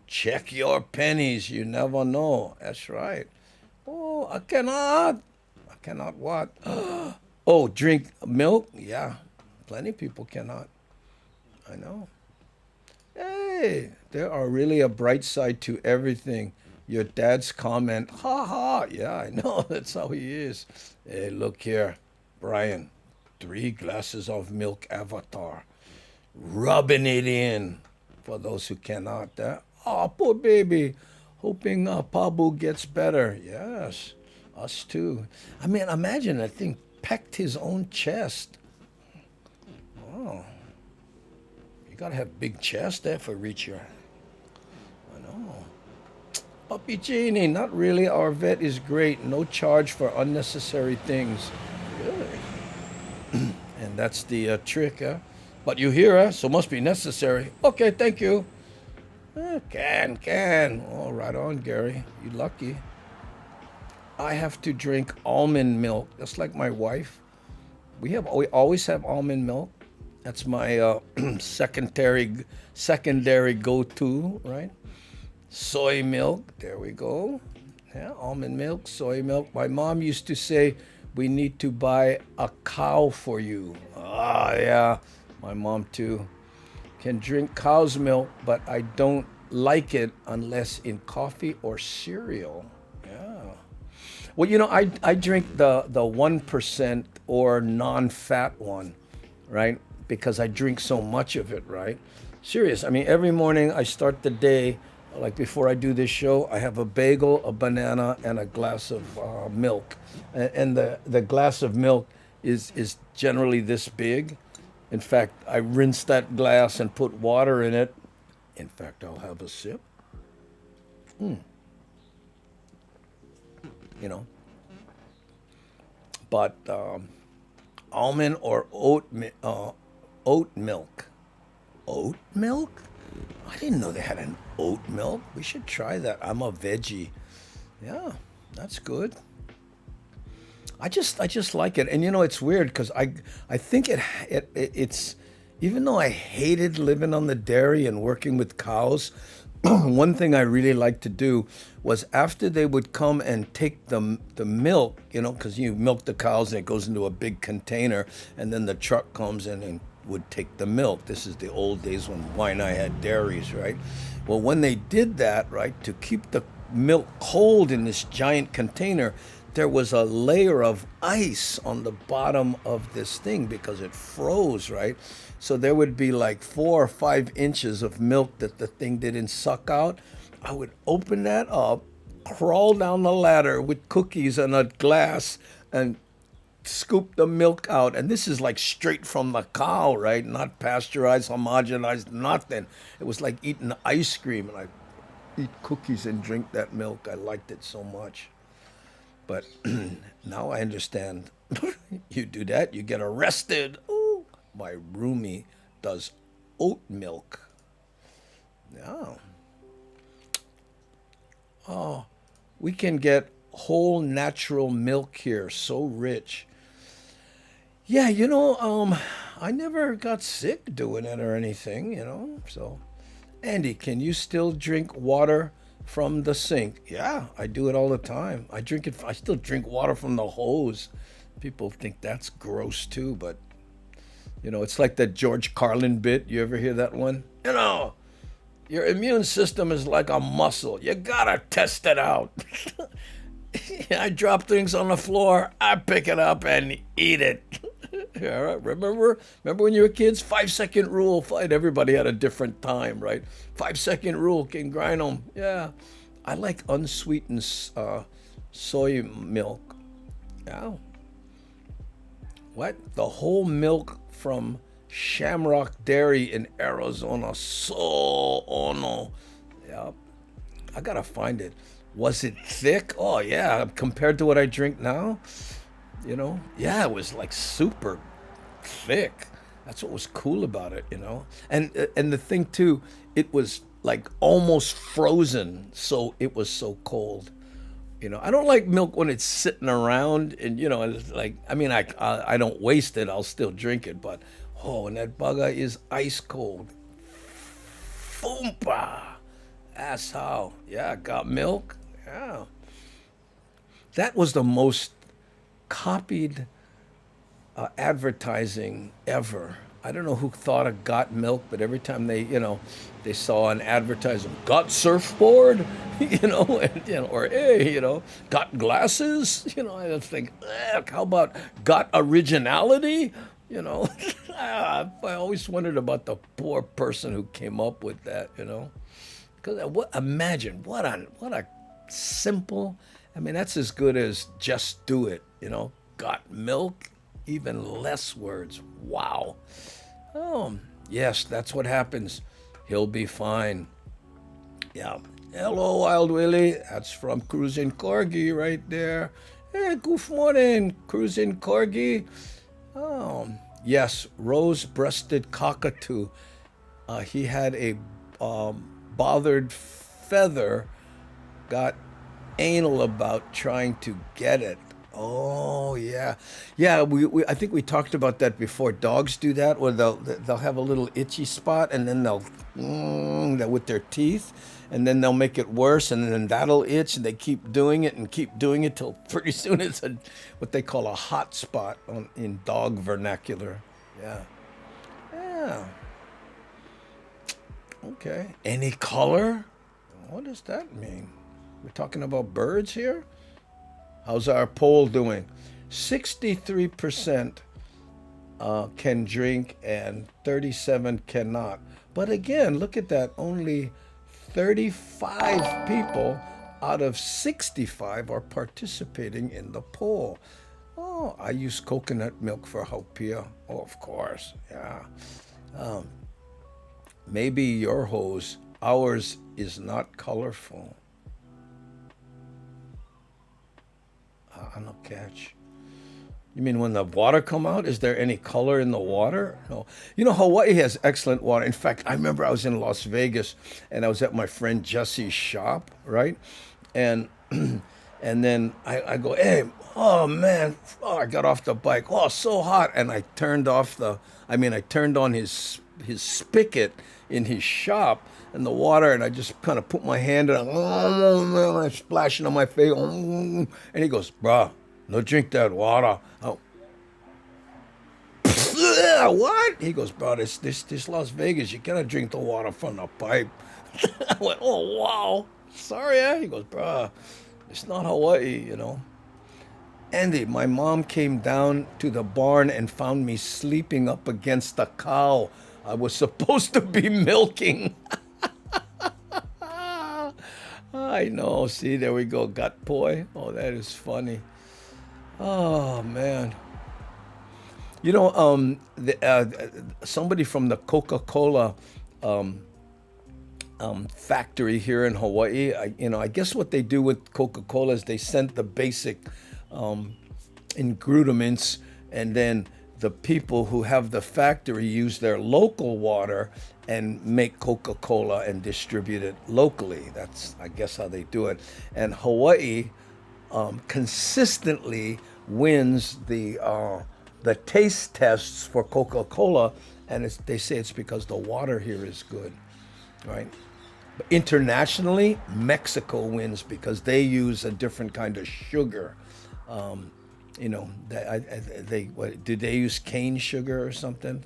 Check your pennies. You never know. That's right. Oh, I cannot what? Oh, drink milk? Yeah, plenty of people cannot. I know. Hey, there are really a bright side to everything. Your dad's comment, ha ha. Yeah, I know. That's how he is. Hey, look here, Brian. 3 glasses of milk avatar. Rubbing it in for those who cannot. Oh, poor baby. Hoping Pabu gets better. Yes, us too. I mean, imagine that thing pecked his own chest. Oh, you gotta have big chest there for reach your. I know. Puppy Genie, not really. Our vet is great. No charge for unnecessary things. Really? And that's the trick, huh? But you hear her, so must be necessary. Okay, thank you. Can. Oh, right on, Gary. You lucky. I have to drink almond milk, just like my wife. We always have almond milk. That's my secondary go-to, right? Soy milk, there we go. Yeah, almond milk, soy milk. My mom used to say, we need to buy a cow for you. Ah, yeah, my mom too. Can drink cow's milk, but I don't like it unless in coffee or cereal. Yeah. Well, I drink the 1% or non-fat one, right? Because I drink so much of it, right? Serious. I mean, every morning I start the day, like before I do this show, I have a bagel, a banana, and a glass of milk. And the glass of milk is generally this big. In fact, I rinse that glass and put water in it. In fact, I'll have a sip. But almond or oat milk. Oat milk? I didn't know they had an oat milk. We should try that. I'm a veggie. Yeah. That's good. I just like it, and it's weird because I think it's even though I hated living on the dairy and working with cows, one thing I really liked to do was after they would come and take the milk, because you milk the cows and it goes into a big container, and then the truck comes in and would take the milk. This is the old days when Waianae had dairies, right? Well, when they did that, right, to keep the milk cold in this giant container, there was a layer of ice on the bottom of this thing because it froze, right? So there would be like 4 or 5 inches of milk that the thing didn't suck out. I would open that up, crawl down the ladder with cookies and a glass, and scoop the milk out. And this is like straight from the cow, right? Not pasteurized, homogenized, nothing. It was like eating ice cream, and I eat cookies and drink that milk. I liked it so much. But now I understand. You do that, you get arrested. Ooh, my roomie does oat milk. Yeah. Oh, we can get whole natural milk here, so rich. Yeah, I never got sick doing it or anything. So, Andy, can you still drink water from the sink? Yeah, I do it all the time. I still drink water from the hose. People think that's gross too, but it's like that George Carlin bit. You ever hear that one? Your immune system is like a muscle. You gotta test it out. I drop things on the floor, I pick it up and eat it. Yeah, right. Remember when you were kids? 5-second rule. Everybody had a different time, right? 5-second rule, can grind them. Yeah. I like unsweetened soy milk. Yeah. What? The whole milk from Shamrock Dairy in Arizona. So, oh no. Yeah. I gotta find it. Was it thick? Oh yeah. Compared to what I drink now, yeah, it was like super thick. That's what was cool about it. And the thing too, it was like almost frozen, so it was so cold. I don't like milk when it's sitting around, and it's like, I don't waste it. I'll still drink it, but when that bugger is ice cold, boompa, that's how. Yeah, got milk. Yeah, that was the most copied advertising ever. I don't know who thought of Got Milk, but every time they saw an advertisement, Got Surfboard, or hey, Got Glasses, I just think, how about Got Originality, I always wondered about the poor person who came up with that, because imagine what a simple. That's as good as Just Do It, Got Milk. Even less words. Wow. Oh, yes, that's what happens. He'll be fine. Yeah. Hello, Wild Willie. That's from Cruising Corgi right there. Hey, good morning, Cruising Corgi. Oh, yes, rose-breasted cockatoo. He had a bothered feather, got anal about trying to get it. Oh yeah, yeah. I think we talked about that before. Dogs do that, where they'll have a little itchy spot, and then they'll with their teeth, and then they'll make it worse, and then that'll itch, and they keep doing it till pretty soon it's what they call a hot spot in dog vernacular. Yeah, yeah. Okay. Any color? What does that mean? We're talking about birds here. How's our poll doing? 63% can drink and 37 cannot. But again, look at that. Only 35 people out of 65 are participating in the poll. Oh, I use coconut milk for haupia. Oh, of course. Yeah. Maybe your hose. Ours is not colorful. I don't catch. You mean when the water come out? Is there any color in the water? No. Hawaii has excellent water. In fact, I remember I was in Las Vegas and I was at my friend Jesse's shop, right? And And then I go, hey, oh man, oh, I got off the bike. Oh, so hot. And I turned I turned on his spigot in his shop and the water, and I just kind of put my hand in, and I splashing on my face. And he goes, bruh, no drink that water. Oh, what? He goes, bro, this Las Vegas, you cannot drink the water from the pipe. I went, oh, wow. Sorry, eh? He goes, bro, it's not Hawaii. Andy, my mom came down to the barn and found me sleeping up against the cow I was supposed to be milking. I know. See, there we go. Gut boy. Oh, that is funny. Oh, man. Somebody from the Coca-Cola factory here in Hawaii, I guess what they do with Coca-Cola is they send the basic ingredients, and then the people who have the factory use their local water and make Coca-Cola and distribute it locally. That's, I guess, how they do it. And Hawaii consistently wins the taste tests for Coca-Cola, and they say it's because the water here is good, right? But internationally, Mexico wins because they use a different kind of sugar. Did they use cane sugar or something?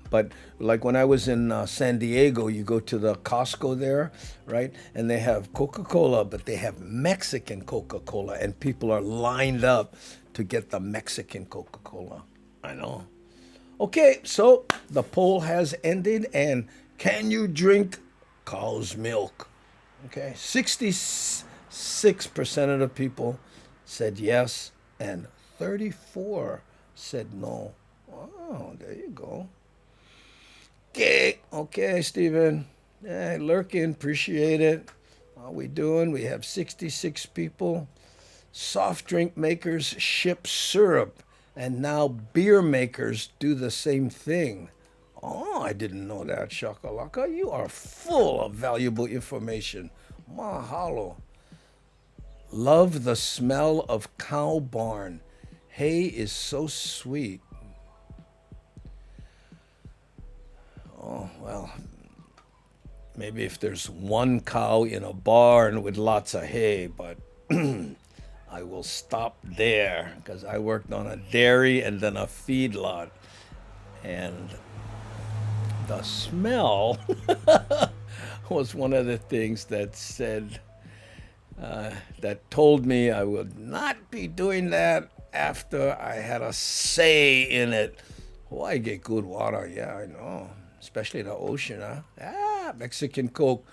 But like when I was in San Diego, you go to the Costco there, right? And they have Coca-Cola, but they have Mexican Coca-Cola, and people are lined up to get the Mexican Coca-Cola. I know. Okay, so the poll has ended, and can you drink cow's milk? Okay, 66% of the people said yes, and 34 said no. Oh, there you go. Okay, Stephen. Hey, lurking, appreciate it. How we doing? We have 66 people. Soft drink makers ship syrup, and now beer makers do the same thing. Oh, I didn't know that, Shaka. You are full of valuable information. Mahalo. Love the smell of cow barn. Hay is so sweet. Oh, well, maybe if there's one cow in a barn with lots of hay, but I will stop there because I worked on a dairy and then a feedlot. And the smell was one of the things that that told me I would not be doing that after I had a say in it. Oh, I get good water, yeah, I know. Especially the ocean, huh? Mexican Coke.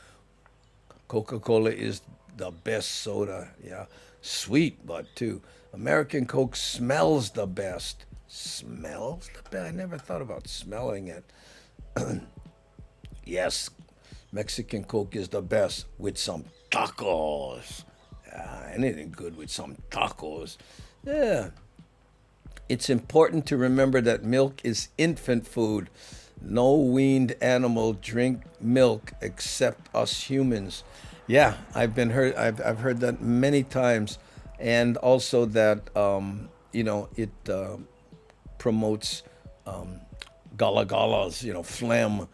Coca-Cola is the best soda, yeah. Sweet, but too. American Coke smells the best. Smells the best? I never thought about smelling it. Yes, Mexican Coke is the best with some tacos. Anything good with some tacos. Yeah. It's important to remember that milk is infant food. No weaned animal drink milk except us humans. Yeah, I've heard that many times, and also that it promotes gala-galas, phlegm,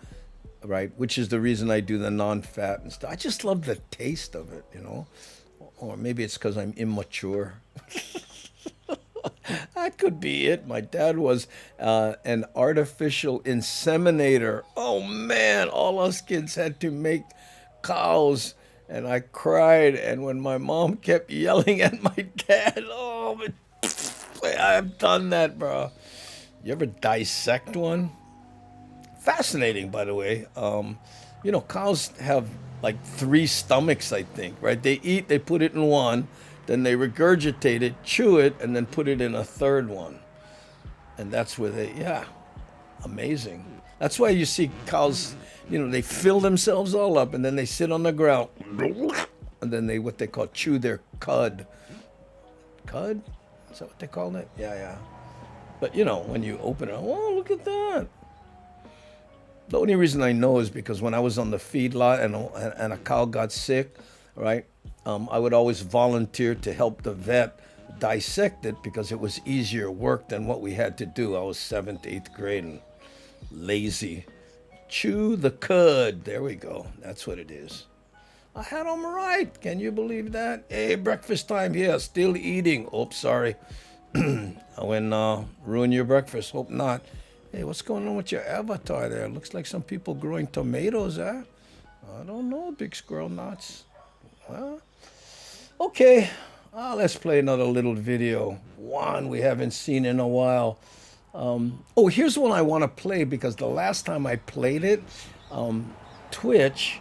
right? Which is the reason I do the non-fat and stuff. I just love the taste of it, Or maybe it's because I'm immature. That could be it. My dad was an artificial inseminator. Oh man, all us kids had to make cows, and I cried. And when my mom kept yelling at my dad, I've done that, bro. You ever dissect one? Fascinating, by the way. Cows have like 3 stomachs, I think, right? They eat, they put it in one, then they regurgitate it, chew it, and then put it in a third one. And that's where amazing. That's why you see cows, they fill themselves all up, and then they sit on the ground, and then what they call chew their cud. Cud? Is that what they call it? Yeah. But, when you open it, oh, look at that. The only reason I know is because when I was on the feedlot and a cow got sick, right? I would always volunteer to help the vet dissect it because it was easier work than what we had to do. I was seventh, eighth grade and lazy. Chew the cud. There we go. That's what it is. I had them right. Can you believe that? Hey, breakfast time here. Still eating. Oops, sorry. I went ruin your breakfast. Hope not. Hey, what's going on with your avatar there? Looks like some people growing tomatoes, huh? I don't know, big squirrel nuts. Huh? Okay, let's play another little video. One we haven't seen in a while. Oh, here's one I want to play because the last time I played it, Twitch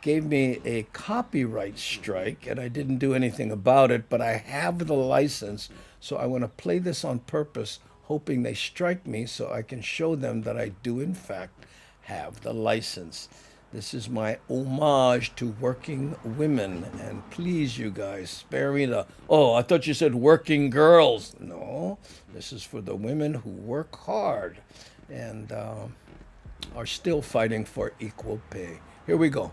gave me a copyright strike and I didn't do anything about it, but I have the license. So I want to play this on purpose, hoping they strike me so I can show them that I do in fact have the license. This is my homage to working women. And please, you guys, spare me the... Oh, I thought you said working girls. No, this is for the women who work hard and are still fighting for equal pay. Here we go.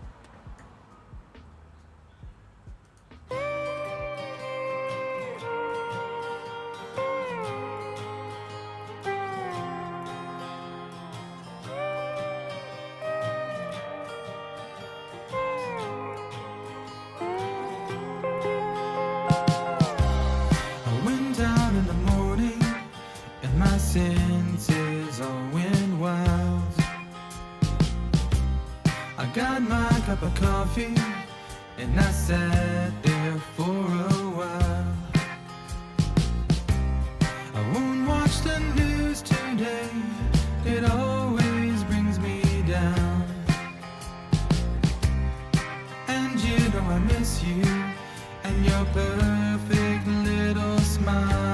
Senses all went wild. I got my cup of coffee and I sat there for a while. I won't watch the news today, it always brings me down. And you know I miss you and your perfect little smile.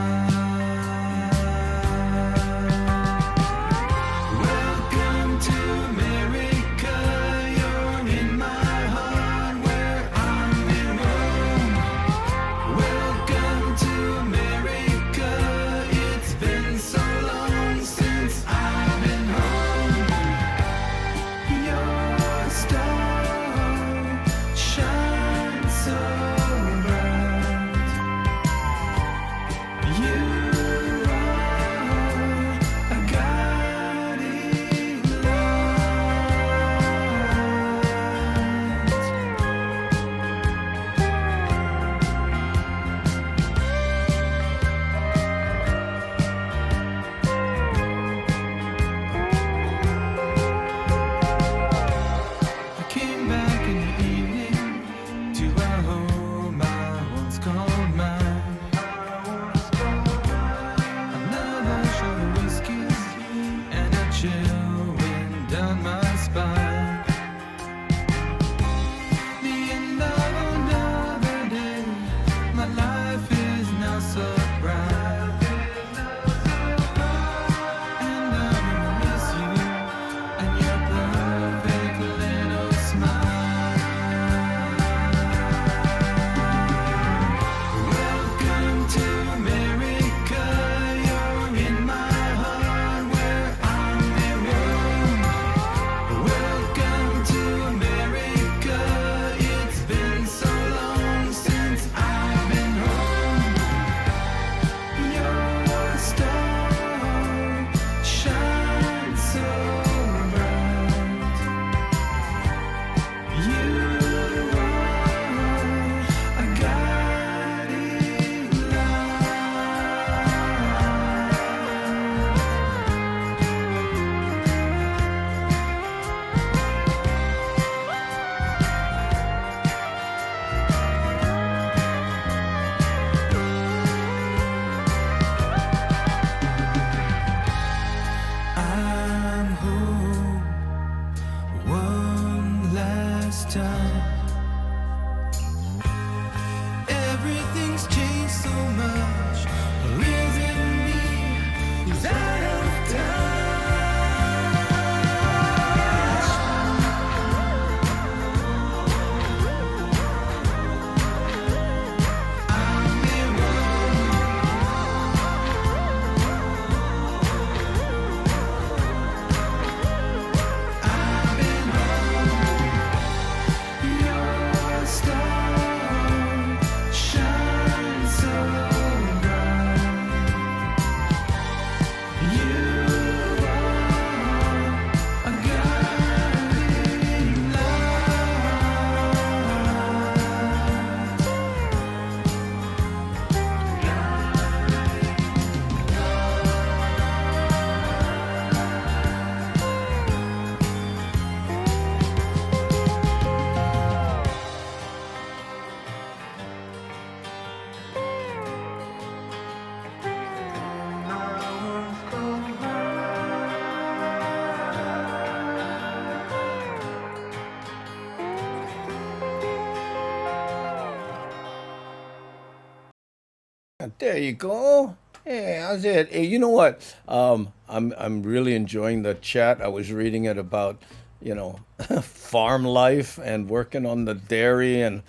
There you go. Hey, how's it? Hey, you know what? I'm really enjoying the chat. I was reading it about, you know, farm life and working on the dairy, and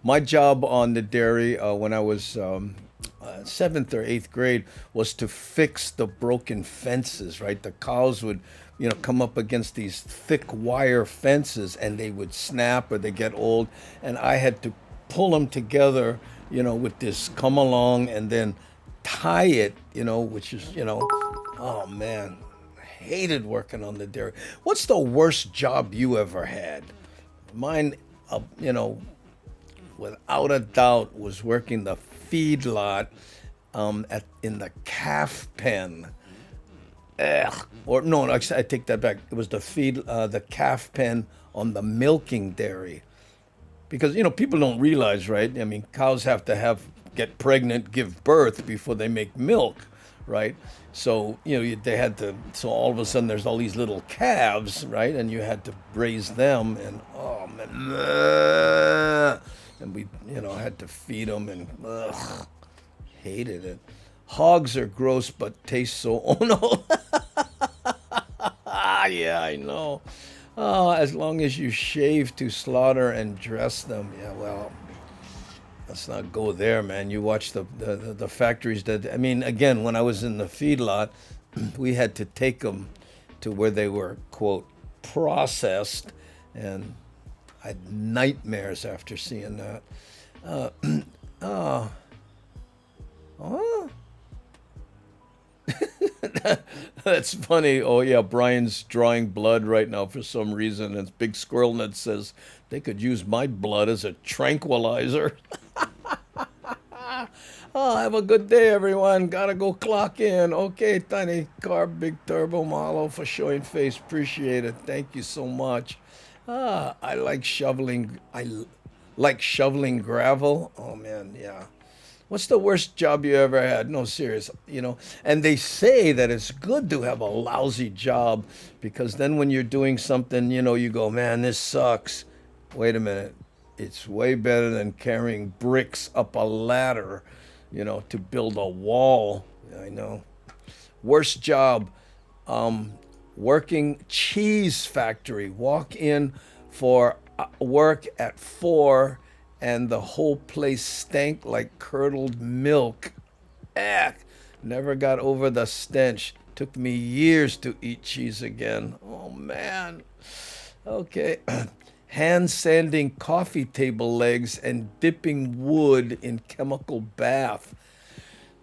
my job on the dairy when I was seventh or eighth grade was to fix the broken fences. Right, the cows would, come up against these thick wire fences, and they would snap or they get old, and I had to pull them together, with this come along, and then tie it, which is, oh man, hated working on the dairy. What's the worst job you ever had? Mine, without a doubt, was working the feedlot in the calf pen. Ugh. Or no, I take that back. It was the calf pen on the milking dairy. Because people don't realize, right? I mean, cows have to get pregnant, give birth before they make milk, right? So they had to. So all of a sudden, there's all these little calves, right? And you had to raise them, and oh man, and we had to feed them, and ugh, hated it. Hogs are gross, but taste so. Oh no. Yeah, I know. Oh, as long as you shave to slaughter and dress them. Yeah, well, let's not go there, man. You watch the factories that, I mean, again, when I was in the feedlot, we had to take them to where they were, quote, processed, and I had nightmares after seeing that. Oh. That's funny. Oh yeah, Brian's drawing blood right now for some reason. And Big Squirrel Nut says they could use my blood as a tranquilizer. Oh, have a good day, everyone. Gotta go clock in. Okay, Tiny Carb, Big Turbo, Malo for showing face. Appreciate it. Thank you so much. I like shoveling. I like shoveling gravel. Oh man, yeah. What's the worst job you ever had? No, serious, And they say that it's good to have a lousy job, because then when you're doing something, you go, man, this sucks. Wait a minute. It's way better than carrying bricks up a ladder, to build a wall. I know. Worst job, working cheese factory. Walk in for work at 4, and the whole place stank like curdled milk. Never got over the stench. Took me years to eat cheese again. Oh man. Okay. Hand sanding coffee table legs and dipping wood in chemical bath.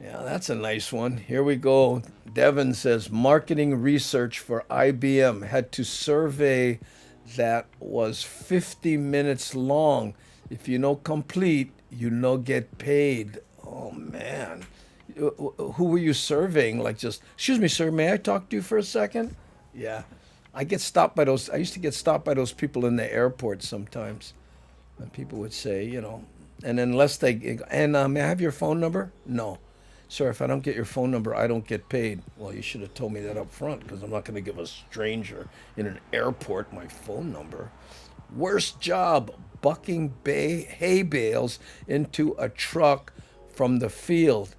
Yeah, that's a nice one. Here we go. Devin says marketing research for IBM. Had to survey that was 50 minutes long. If you no complete, you no get paid. Oh man. Who were you surveying? Like, just, excuse me, sir, may I talk to you for a second? Yeah. I used to get stopped by those people in the airport sometimes. And people would say, and unless may I have your phone number? No. Sir, if I don't get your phone number, I don't get paid. Well, you should have told me that up front, because I'm not going to give a stranger in an airport my phone number. Worst job, bucking hay bales into a truck from the field.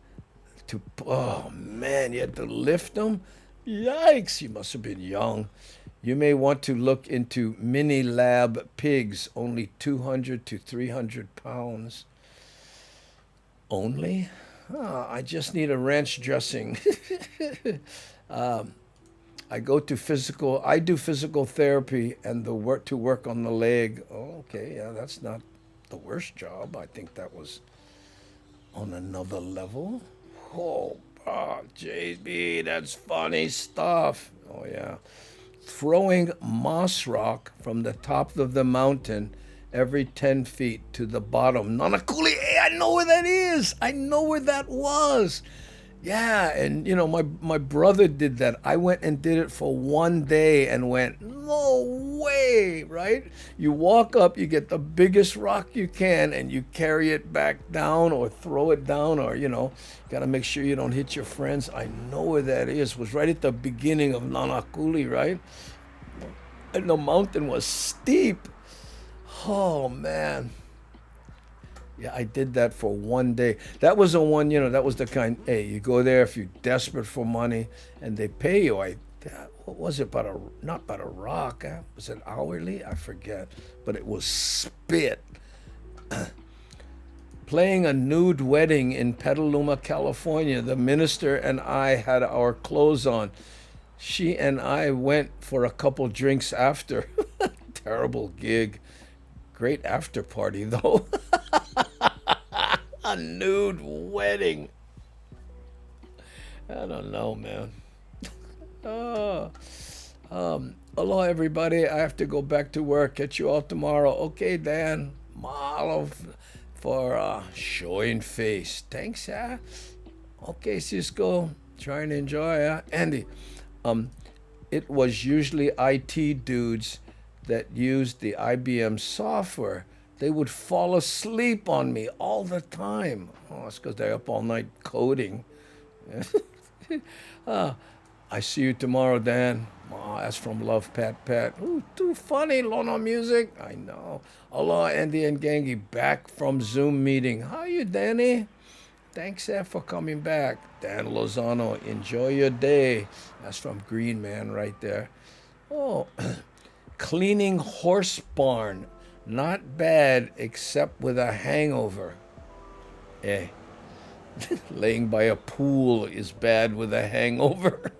Oh man, you had to lift them? Yikes, you must have been young. You may want to look into mini lab pigs, only 200 to 300 pounds. Only? Oh, I just need a ranch dressing. I do physical therapy and to work on the leg. Oh, okay, yeah, that's not the worst job. I think that was on another level. Oh, JB, that's funny stuff. Oh, yeah. Throwing moss rock from the top of the mountain every 10 feet to the bottom. Nanakuli, hey, I know where that is. I know where that was. Yeah, and my brother did that. I went and did it for one day and went, no way, right? You walk up, you get the biggest rock you can, and you carry it back down or throw it down, or, got to make sure you don't hit your friends. I know where that is. It was right at the beginning of Nanakuli, right? And the mountain was steep. Oh, man. Yeah, I did that for one day. That was the one, that was the kind, hey, you go there if you're desperate for money and they pay you. What was it, not about a rock? Was it hourly? I forget. But it was spit. Playing a nude wedding in Petaluma, California. The minister and I had our clothes on. She and I went for a couple drinks after. Terrible gig. Great after party, though. A nude wedding. I don't know, man. Oh. Aloha, everybody. I have to go back to work. Catch you all tomorrow. Okay, Dan. Mahalo for showing face. Thanks, yeah. Okay, Cisco. Try and enjoy, Andy, it was usually IT dudes that used the IBM software. They would fall asleep on me all the time. Oh, it's because they're up all night coding. I see you tomorrow, Dan. Oh, that's from Love Pat Pat. Ooh, too funny, Lono Music. I know. Aloha, Andy and Gangi, back from Zoom meeting. How you, Danny? Thanks, for coming back. Dan Lozano, enjoy your day. That's from Green Man right there. Oh, cleaning horse barn. Not bad, except with a hangover. Hey, laying by a pool is bad with a hangover.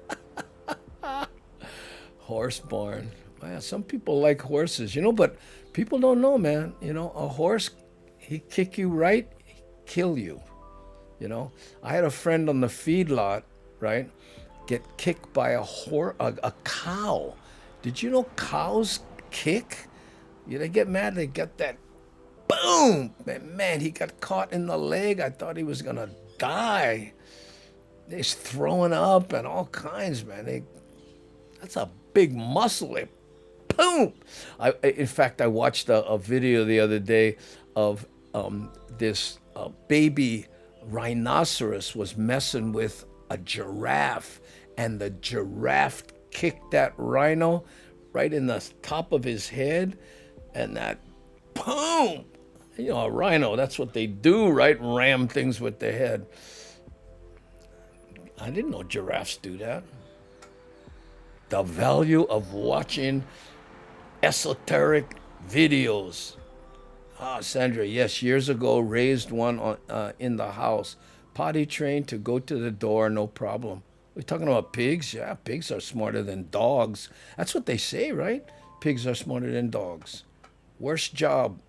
Horse barn. Man, some people like horses, but people don't know, man. A horse, he kick you right, he kill you. I had a friend on the feedlot, right, get kicked by a cow. Did you know cows kick? They get mad, they get that boom. Man, he got caught in the leg. I thought he was going to die. He's throwing up and all kinds, man. That's a big muscle. Boom. In fact, I watched a video the other day of this baby rhinoceros was messing with a giraffe, and the giraffe kicked that rhino right in the top of his head, and that boom. A rhino, that's what they do, right? Ram things with their head. I didn't know giraffes do that. The value of watching esoteric videos. Sandra, yes, years ago, raised one in the house. Potty trained to go to the door, no problem. We're talking about pigs? Yeah, pigs are smarter than dogs. That's what they say, right? Pigs are smarter than dogs. Worst job.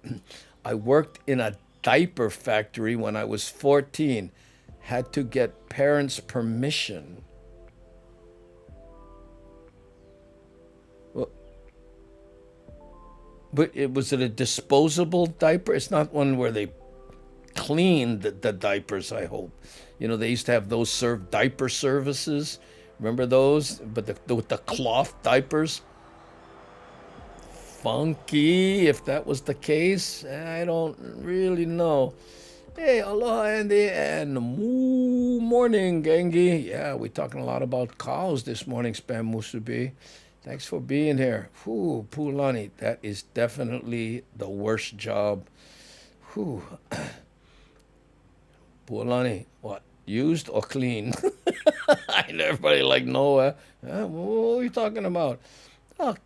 I worked in a diaper factory when I was 14. Had to get parents' permission. But was it a disposable diaper? It's not one where they clean the diapers, I hope. They used to have those diaper services. Remember those? But with the cloth diapers? Funky, if that was the case. I don't really know. Hey, aloha, Andy, and morning, Gengi. Yeah, we're talking a lot about cows this morning, Spam Musubi. Thanks for being here. Whew, Pulani, that is definitely the worst job. Whew. Pulani, what, used or clean? And everybody like, no, what are you talking about?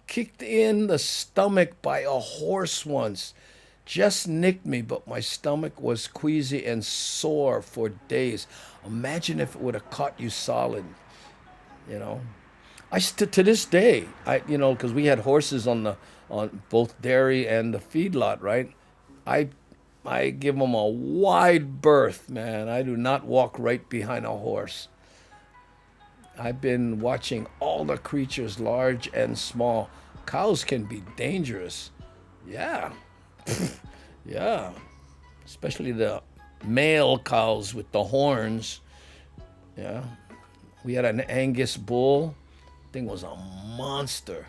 Kicked in the stomach by a horse once. Just nicked me, but my stomach was queasy and sore for days. Imagine if it would have caught you solid, to this day, because we had horses on both dairy and the feedlot, right? I give them a wide berth, man. I do not walk right behind a horse. I've been watching all the creatures, large and small. Cows can be dangerous. Yeah. Yeah. Especially the male cows with the horns. Yeah. We had an Angus bull. Thing was a monster.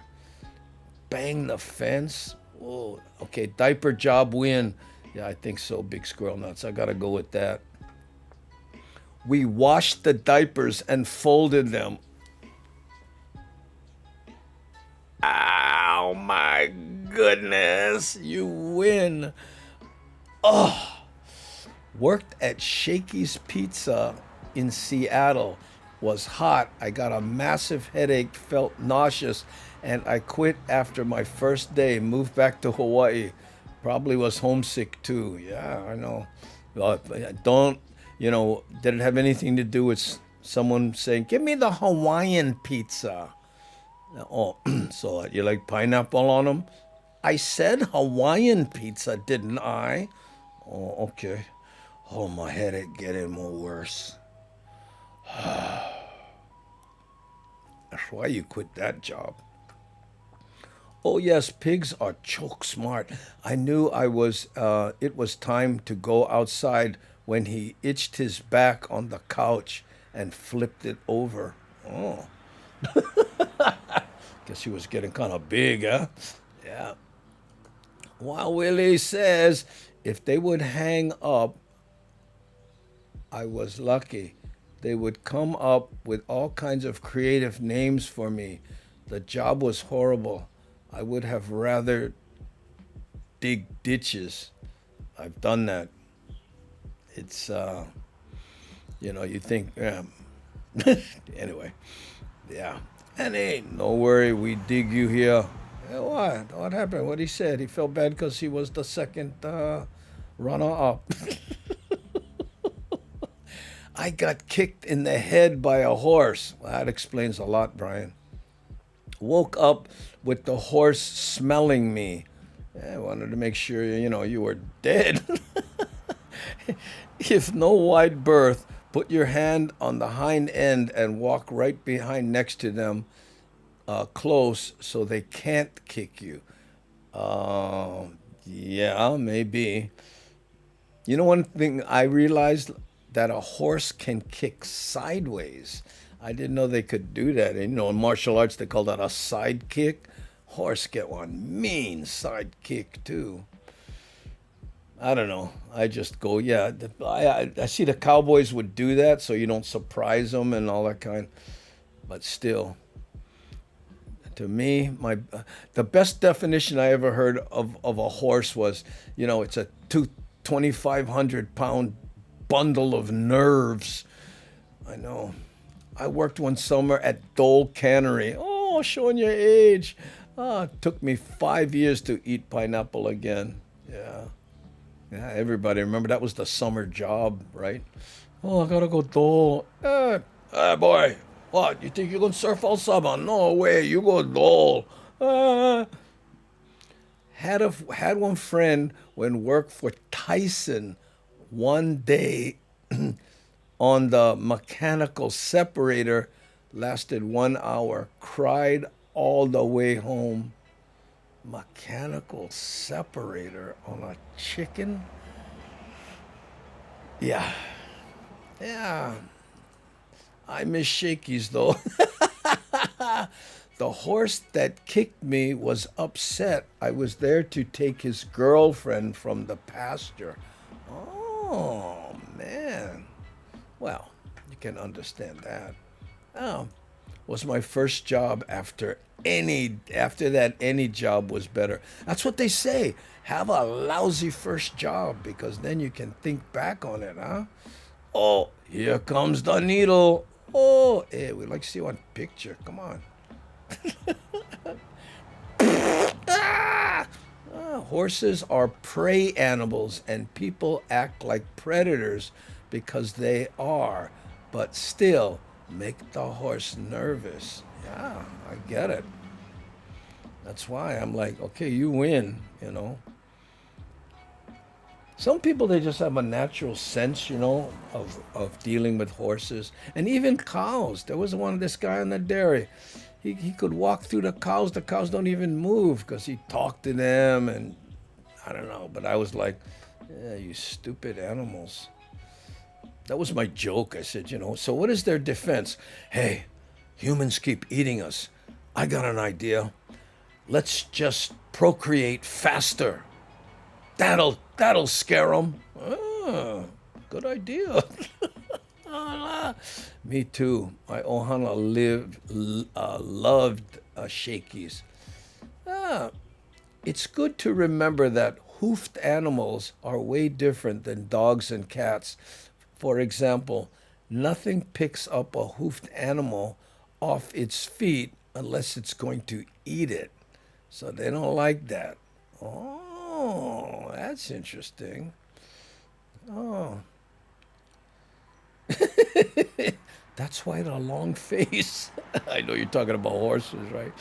Bang the fence. Whoa. Okay, diaper job win. Yeah, I think so, Big Squirrel Nuts. I gotta go with that. We washed the diapers and folded them. Oh my goodness, you win. Oh, Worked at Shaky's Pizza in Seattle. Was hot. I got a massive headache, felt nauseous, and I quit after my first day. Moved back to Hawaii. Probably was homesick too. Yeah, I know. Don't, did it have anything to do with someone saying, give me the Hawaiian pizza? Oh, so you like pineapple on them? I said Hawaiian pizza, didn't I? Oh, okay. Oh, my headache getting more worse. That's why you quit that job. Oh yes, pigs are choke smart. I knew it was time to go outside when he itched his back on the couch and flipped it over. Oh. Guess he was getting kind of big, huh? Yeah. While Willie says, if they would hang up, I was lucky. They would come up with all kinds of creative names for me. The job was horrible. I would have rather dig ditches. I've done that. It's, you think, anyway, yeah. And hey, no worry, we dig you here. Hey, what? What happened? What he said? He felt bad because he was the second runner-up. I got kicked in the head by a horse. Well, that explains a lot, Brian. Woke up with the horse smelling me. I wanted to make sure, you were dead. If no wide berth, put your hand on the hind end and walk right behind next to them, close, so they can't kick you. Yeah, maybe. One thing I realized, that a horse can kick sideways. I didn't know they could do that. And, in martial arts, they call that a side kick. Horse get one mean side kick, too. I don't know. I just go, yeah. I see the cowboys would do that so you don't surprise them and all that kind. But still, to me, the best definition I ever heard of a horse was, it's a 2,500-pound bundle of nerves. I know. I worked one summer at Dole Cannery. Oh, showing your age. It took me 5 years to eat pineapple again. Yeah. Yeah, everybody. Remember, that was the summer job, right? Oh, I gotta go Dole. Hey, boy. What? You think you can surf all summer? No way. You go Dole. Had one friend when worked for Tyson one day on the mechanical separator, lasted 1 hour, cried all the way home. Mechanical separator on a chicken? Yeah. I miss Shakey's though. The horse that kicked me was upset. I was there to take his girlfriend from the pasture. Oh, man. Well, you can understand that. Oh, was my first job after that, any job was better. That's what they say. Have a lousy first job because then you can think back on it, huh? Oh, here comes the needle. Oh, hey, we'd like to see one picture. Come on. Horses are prey animals and people act like predators because they are, but still make the horse nervous. Yeah, I get it. That's why I'm like, okay, you win, Some people, they just have a natural sense, of dealing with horses and even cows. There was this guy on the dairy. He could walk through the cows. The cows don't even move because he talked to them, and I don't know. But I was like, yeah, you stupid animals. That was my joke. I said, so what is their defense? Hey, humans keep eating us. I got an idea. Let's just procreate faster. That'll scare them. Ah, good idea. Me too. My ohana loved Shakey's. It's good to remember that hoofed animals are way different than dogs and cats. For example, nothing picks up a hoofed animal off its feet unless it's going to eat it. So they don't like that. Oh, that's interesting. Oh. That's why the long face. I know you're talking about horses, right?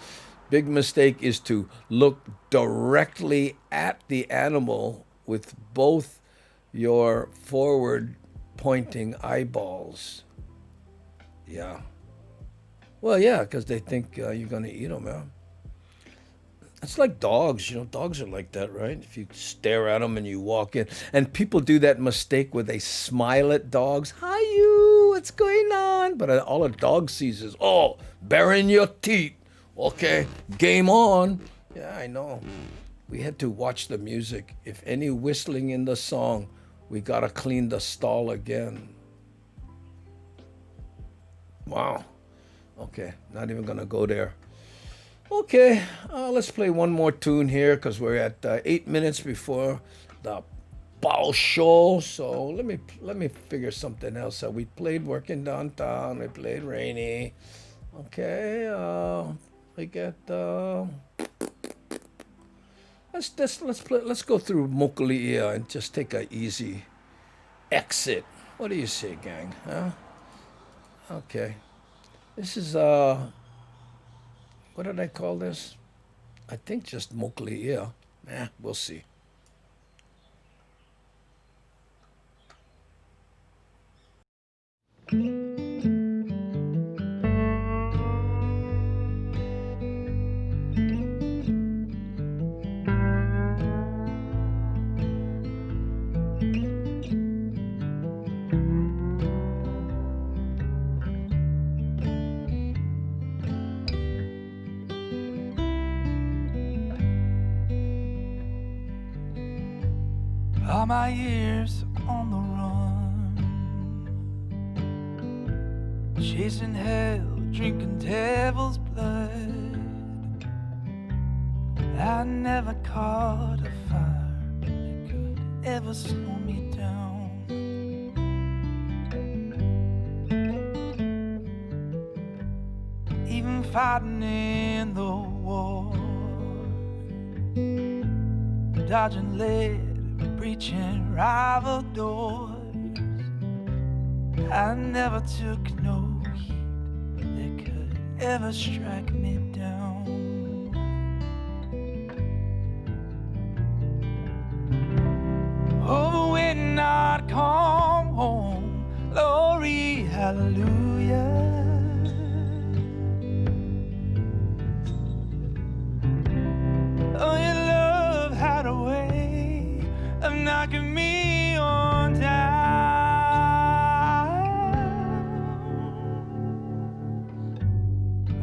Big mistake is to look directly at the animal with both your forward pointing eyeballs. Yeah. Well, yeah, because they think you're going to eat them, yeah. It's like dogs, dogs are like that, right? If you stare at them and you walk in, and people do that mistake where they smile at dogs. Hi, you, what's going on? But all a dog sees is, oh, baring your teeth. Okay, game on. Yeah, I know. We had to watch the music. If any whistling in the song, we gotta clean the stall again. Wow. Okay, not even gonna go there. Okay, let's play one more tune here because we're at 8 minutes before the bow show. So let me figure something else out. We played Working Downtown. We played Rainy. Okay, we get let's go through Mokuli'ia and just take a easy exit. What do you say, gang? Huh? Okay, this is what did I call this? I think just Mokuli'ia. We'll see. All my years on the run, chasing hell, drinking devil's blood. I never caught a fire that could ever slow me down. Even fighting in the war, dodging lead, breaching rival doors. I never took no heat that could ever strike me down. Oh, but when I come home, glory, hallelujah. Oh, your love had a way of knocking me on down.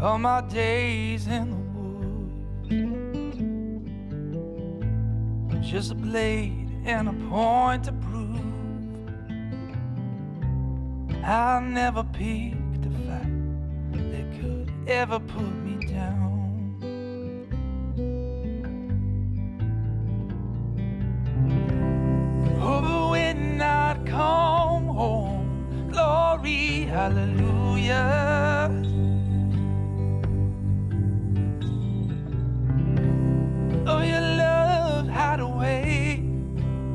All my days in the woods, just a blade and a point to prove. I never picked a fight that could ever put me down. Oh, but when I come home, glory, hallelujah. Oh, your love had a way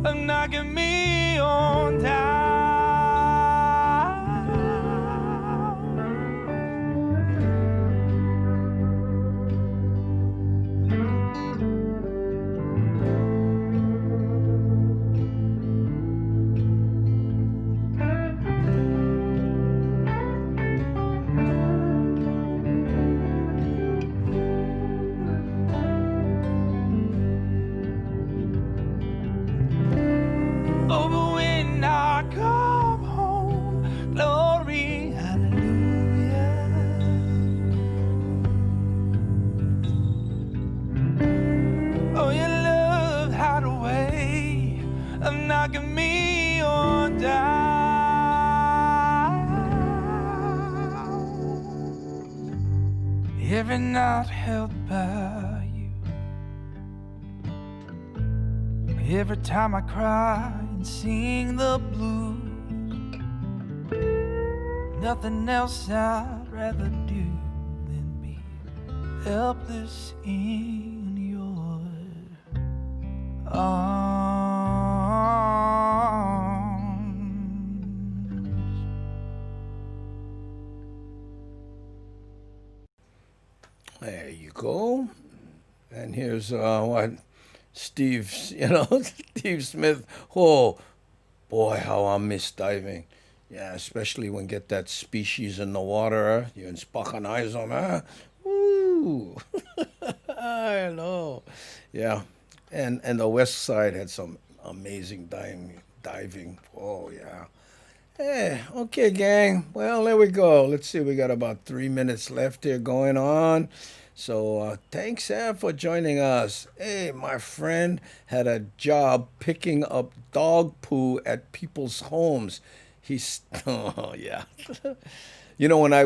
of knocking me on down. Oh, but when I come home, glory, hallelujah. Oh, your love had a way of knocking me on down. Every night held by you, Every time I cry and sing the blues, nothing else I'd rather do than be helpless in your arms. There you go. And here's what Steve, Steve Smith. Oh, boy, how I miss diving. Yeah, especially when get that species in the water. You spachen eyes on, huh? Woo! I know. Yeah, and the West Side had some amazing diving. Oh yeah. Hey, okay, gang. Well, there we go. Let's see. We got about 3 minutes left here going on. So thanks, for joining us. Hey, my friend had a job picking up dog poo at people's homes. He's, oh yeah. When I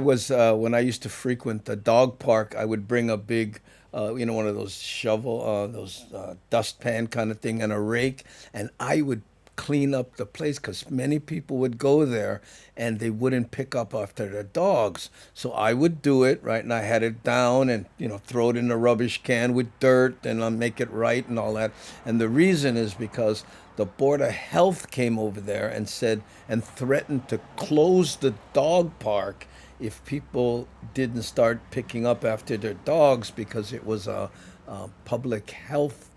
used to frequent the dog park, I would bring a big, one of those dustpan kind of thing and a rake, and I would clean up the place because many people would go there and they wouldn't pick up after their dogs. So I would do it, right? And I had it down and, throw it in the rubbish can with dirt and make it right and all that. And the reason is because the Board of Health came over there and said and threatened to close the dog park if people didn't start picking up after their dogs because it was a public health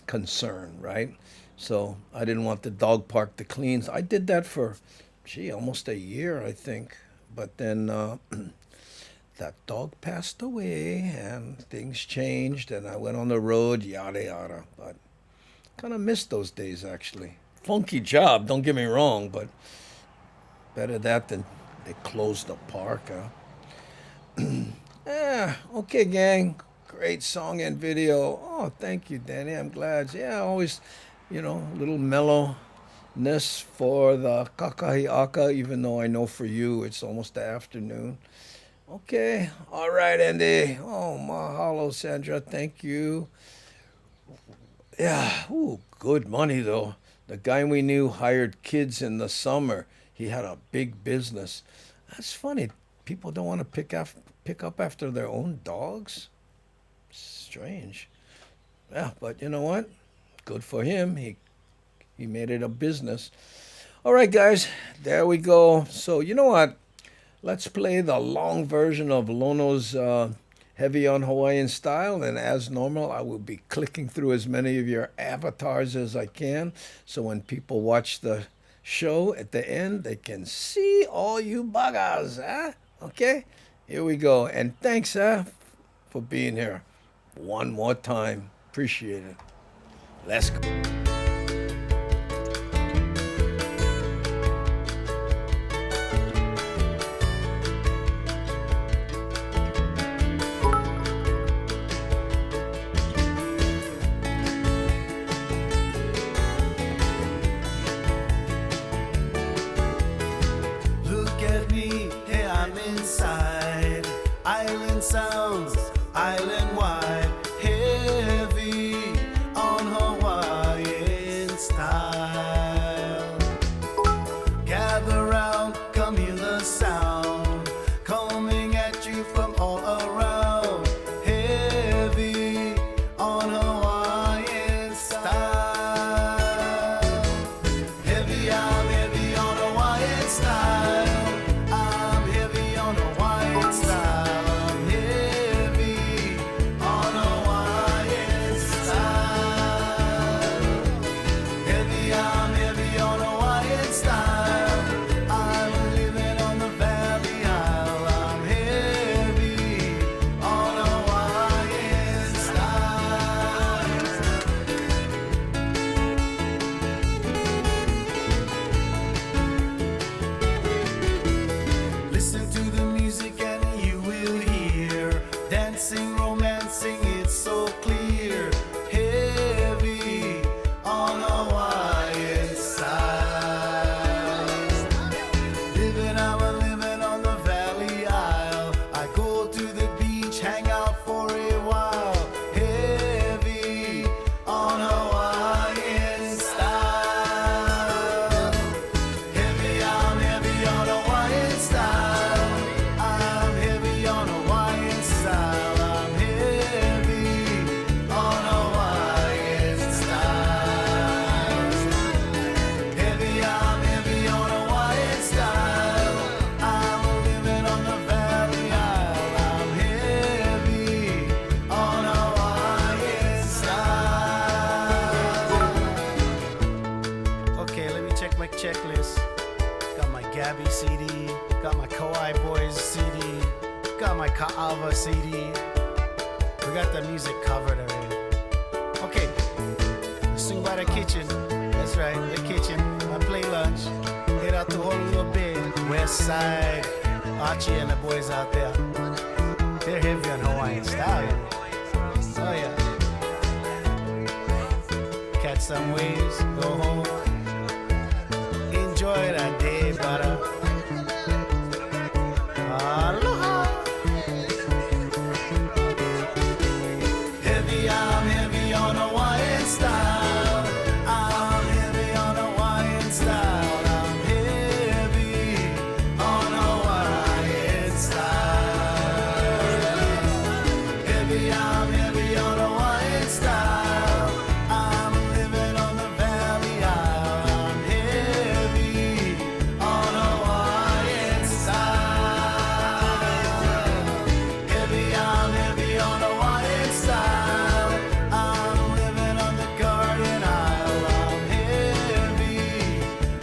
concern, right? So I didn't want the dog park to clean. So I did that for, almost a year, I think. But then that dog passed away and things changed and I went on the road, yada, yada. But kind of missed those days, actually. Funky job, don't get me wrong, but better that than they closed the park, huh? Yeah, okay, gang. Great song and video. Oh, thank you, Danny. I'm glad. Yeah, always, a little mellowness for the kakahiaka, even though I know for you it's almost the afternoon. Okay. All right, Andy. Oh, mahalo, Sandra. Thank you. Yeah. Ooh, good money, though. The guy we knew hired kids in the summer. He had a big business. That's funny. People don't want to pick up after their own dogs. Strange. Yeah, but you know what? Good for him. He made it a business. All right, guys. There we go. So you know what? Let's play the long version of Lono's Heavy on Hawaiian Style. And as normal, I will be clicking through as many of your avatars as I can. So when people watch the show at the end, they can see all you buggers. Huh? Okay? Here we go. And thanks for being here. One more time. Appreciate it. Let's go. Look at me, hey, I'm inside. Island sounds, island wide, heavy on Hawaii. Salva CD. We got the music covered already. Okay, swing by the kitchen. That's right, the kitchen. I play lunch. Head out to Honolulu Bay, West Side. Archie and the boys out there. They're heavy on Hawaiian style. You know? Oh yeah. Catch some waves, go home. Enjoy that day, brother. Aloha. Heavy, I'm heavy on Hawaiian style. I'm heavy on Hawaiian style. I'm heavy on Hawaiian style. Heavy, I'm heavy on Hawaiian style. I'm living on the Valley Isle. I'm heavy on Hawaiian style. Heavy, I'm heavy on Hawaiian style. I'm living on the Guardian Isle. I'm heavy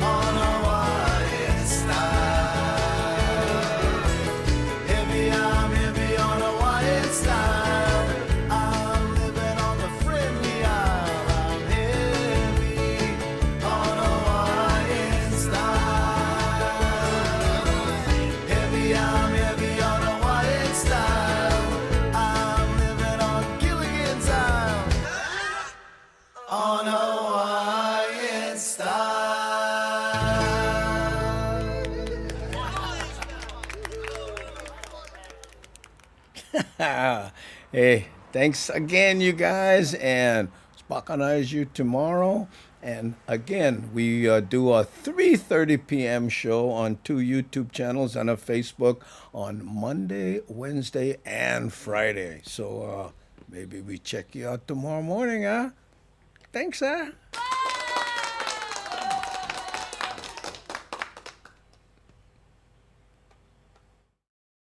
on Hawaiian style. Heavy, I'm heavy on Hawaiian style. I'm living on the Friendly Isle. I'm heavy on Hawaiian style. Heavy, I'm heavy on Hawaiian style. I'm living on Gilligan's Isle. On Hawaiian style. Hey, thanks again, you guys, and Spakanize you tomorrow. And again, we do a 3:30 p.m. show on 2 YouTube channels and a Facebook on Monday, Wednesday, and Friday. So maybe we check you out tomorrow morning, huh? Thanks, huh?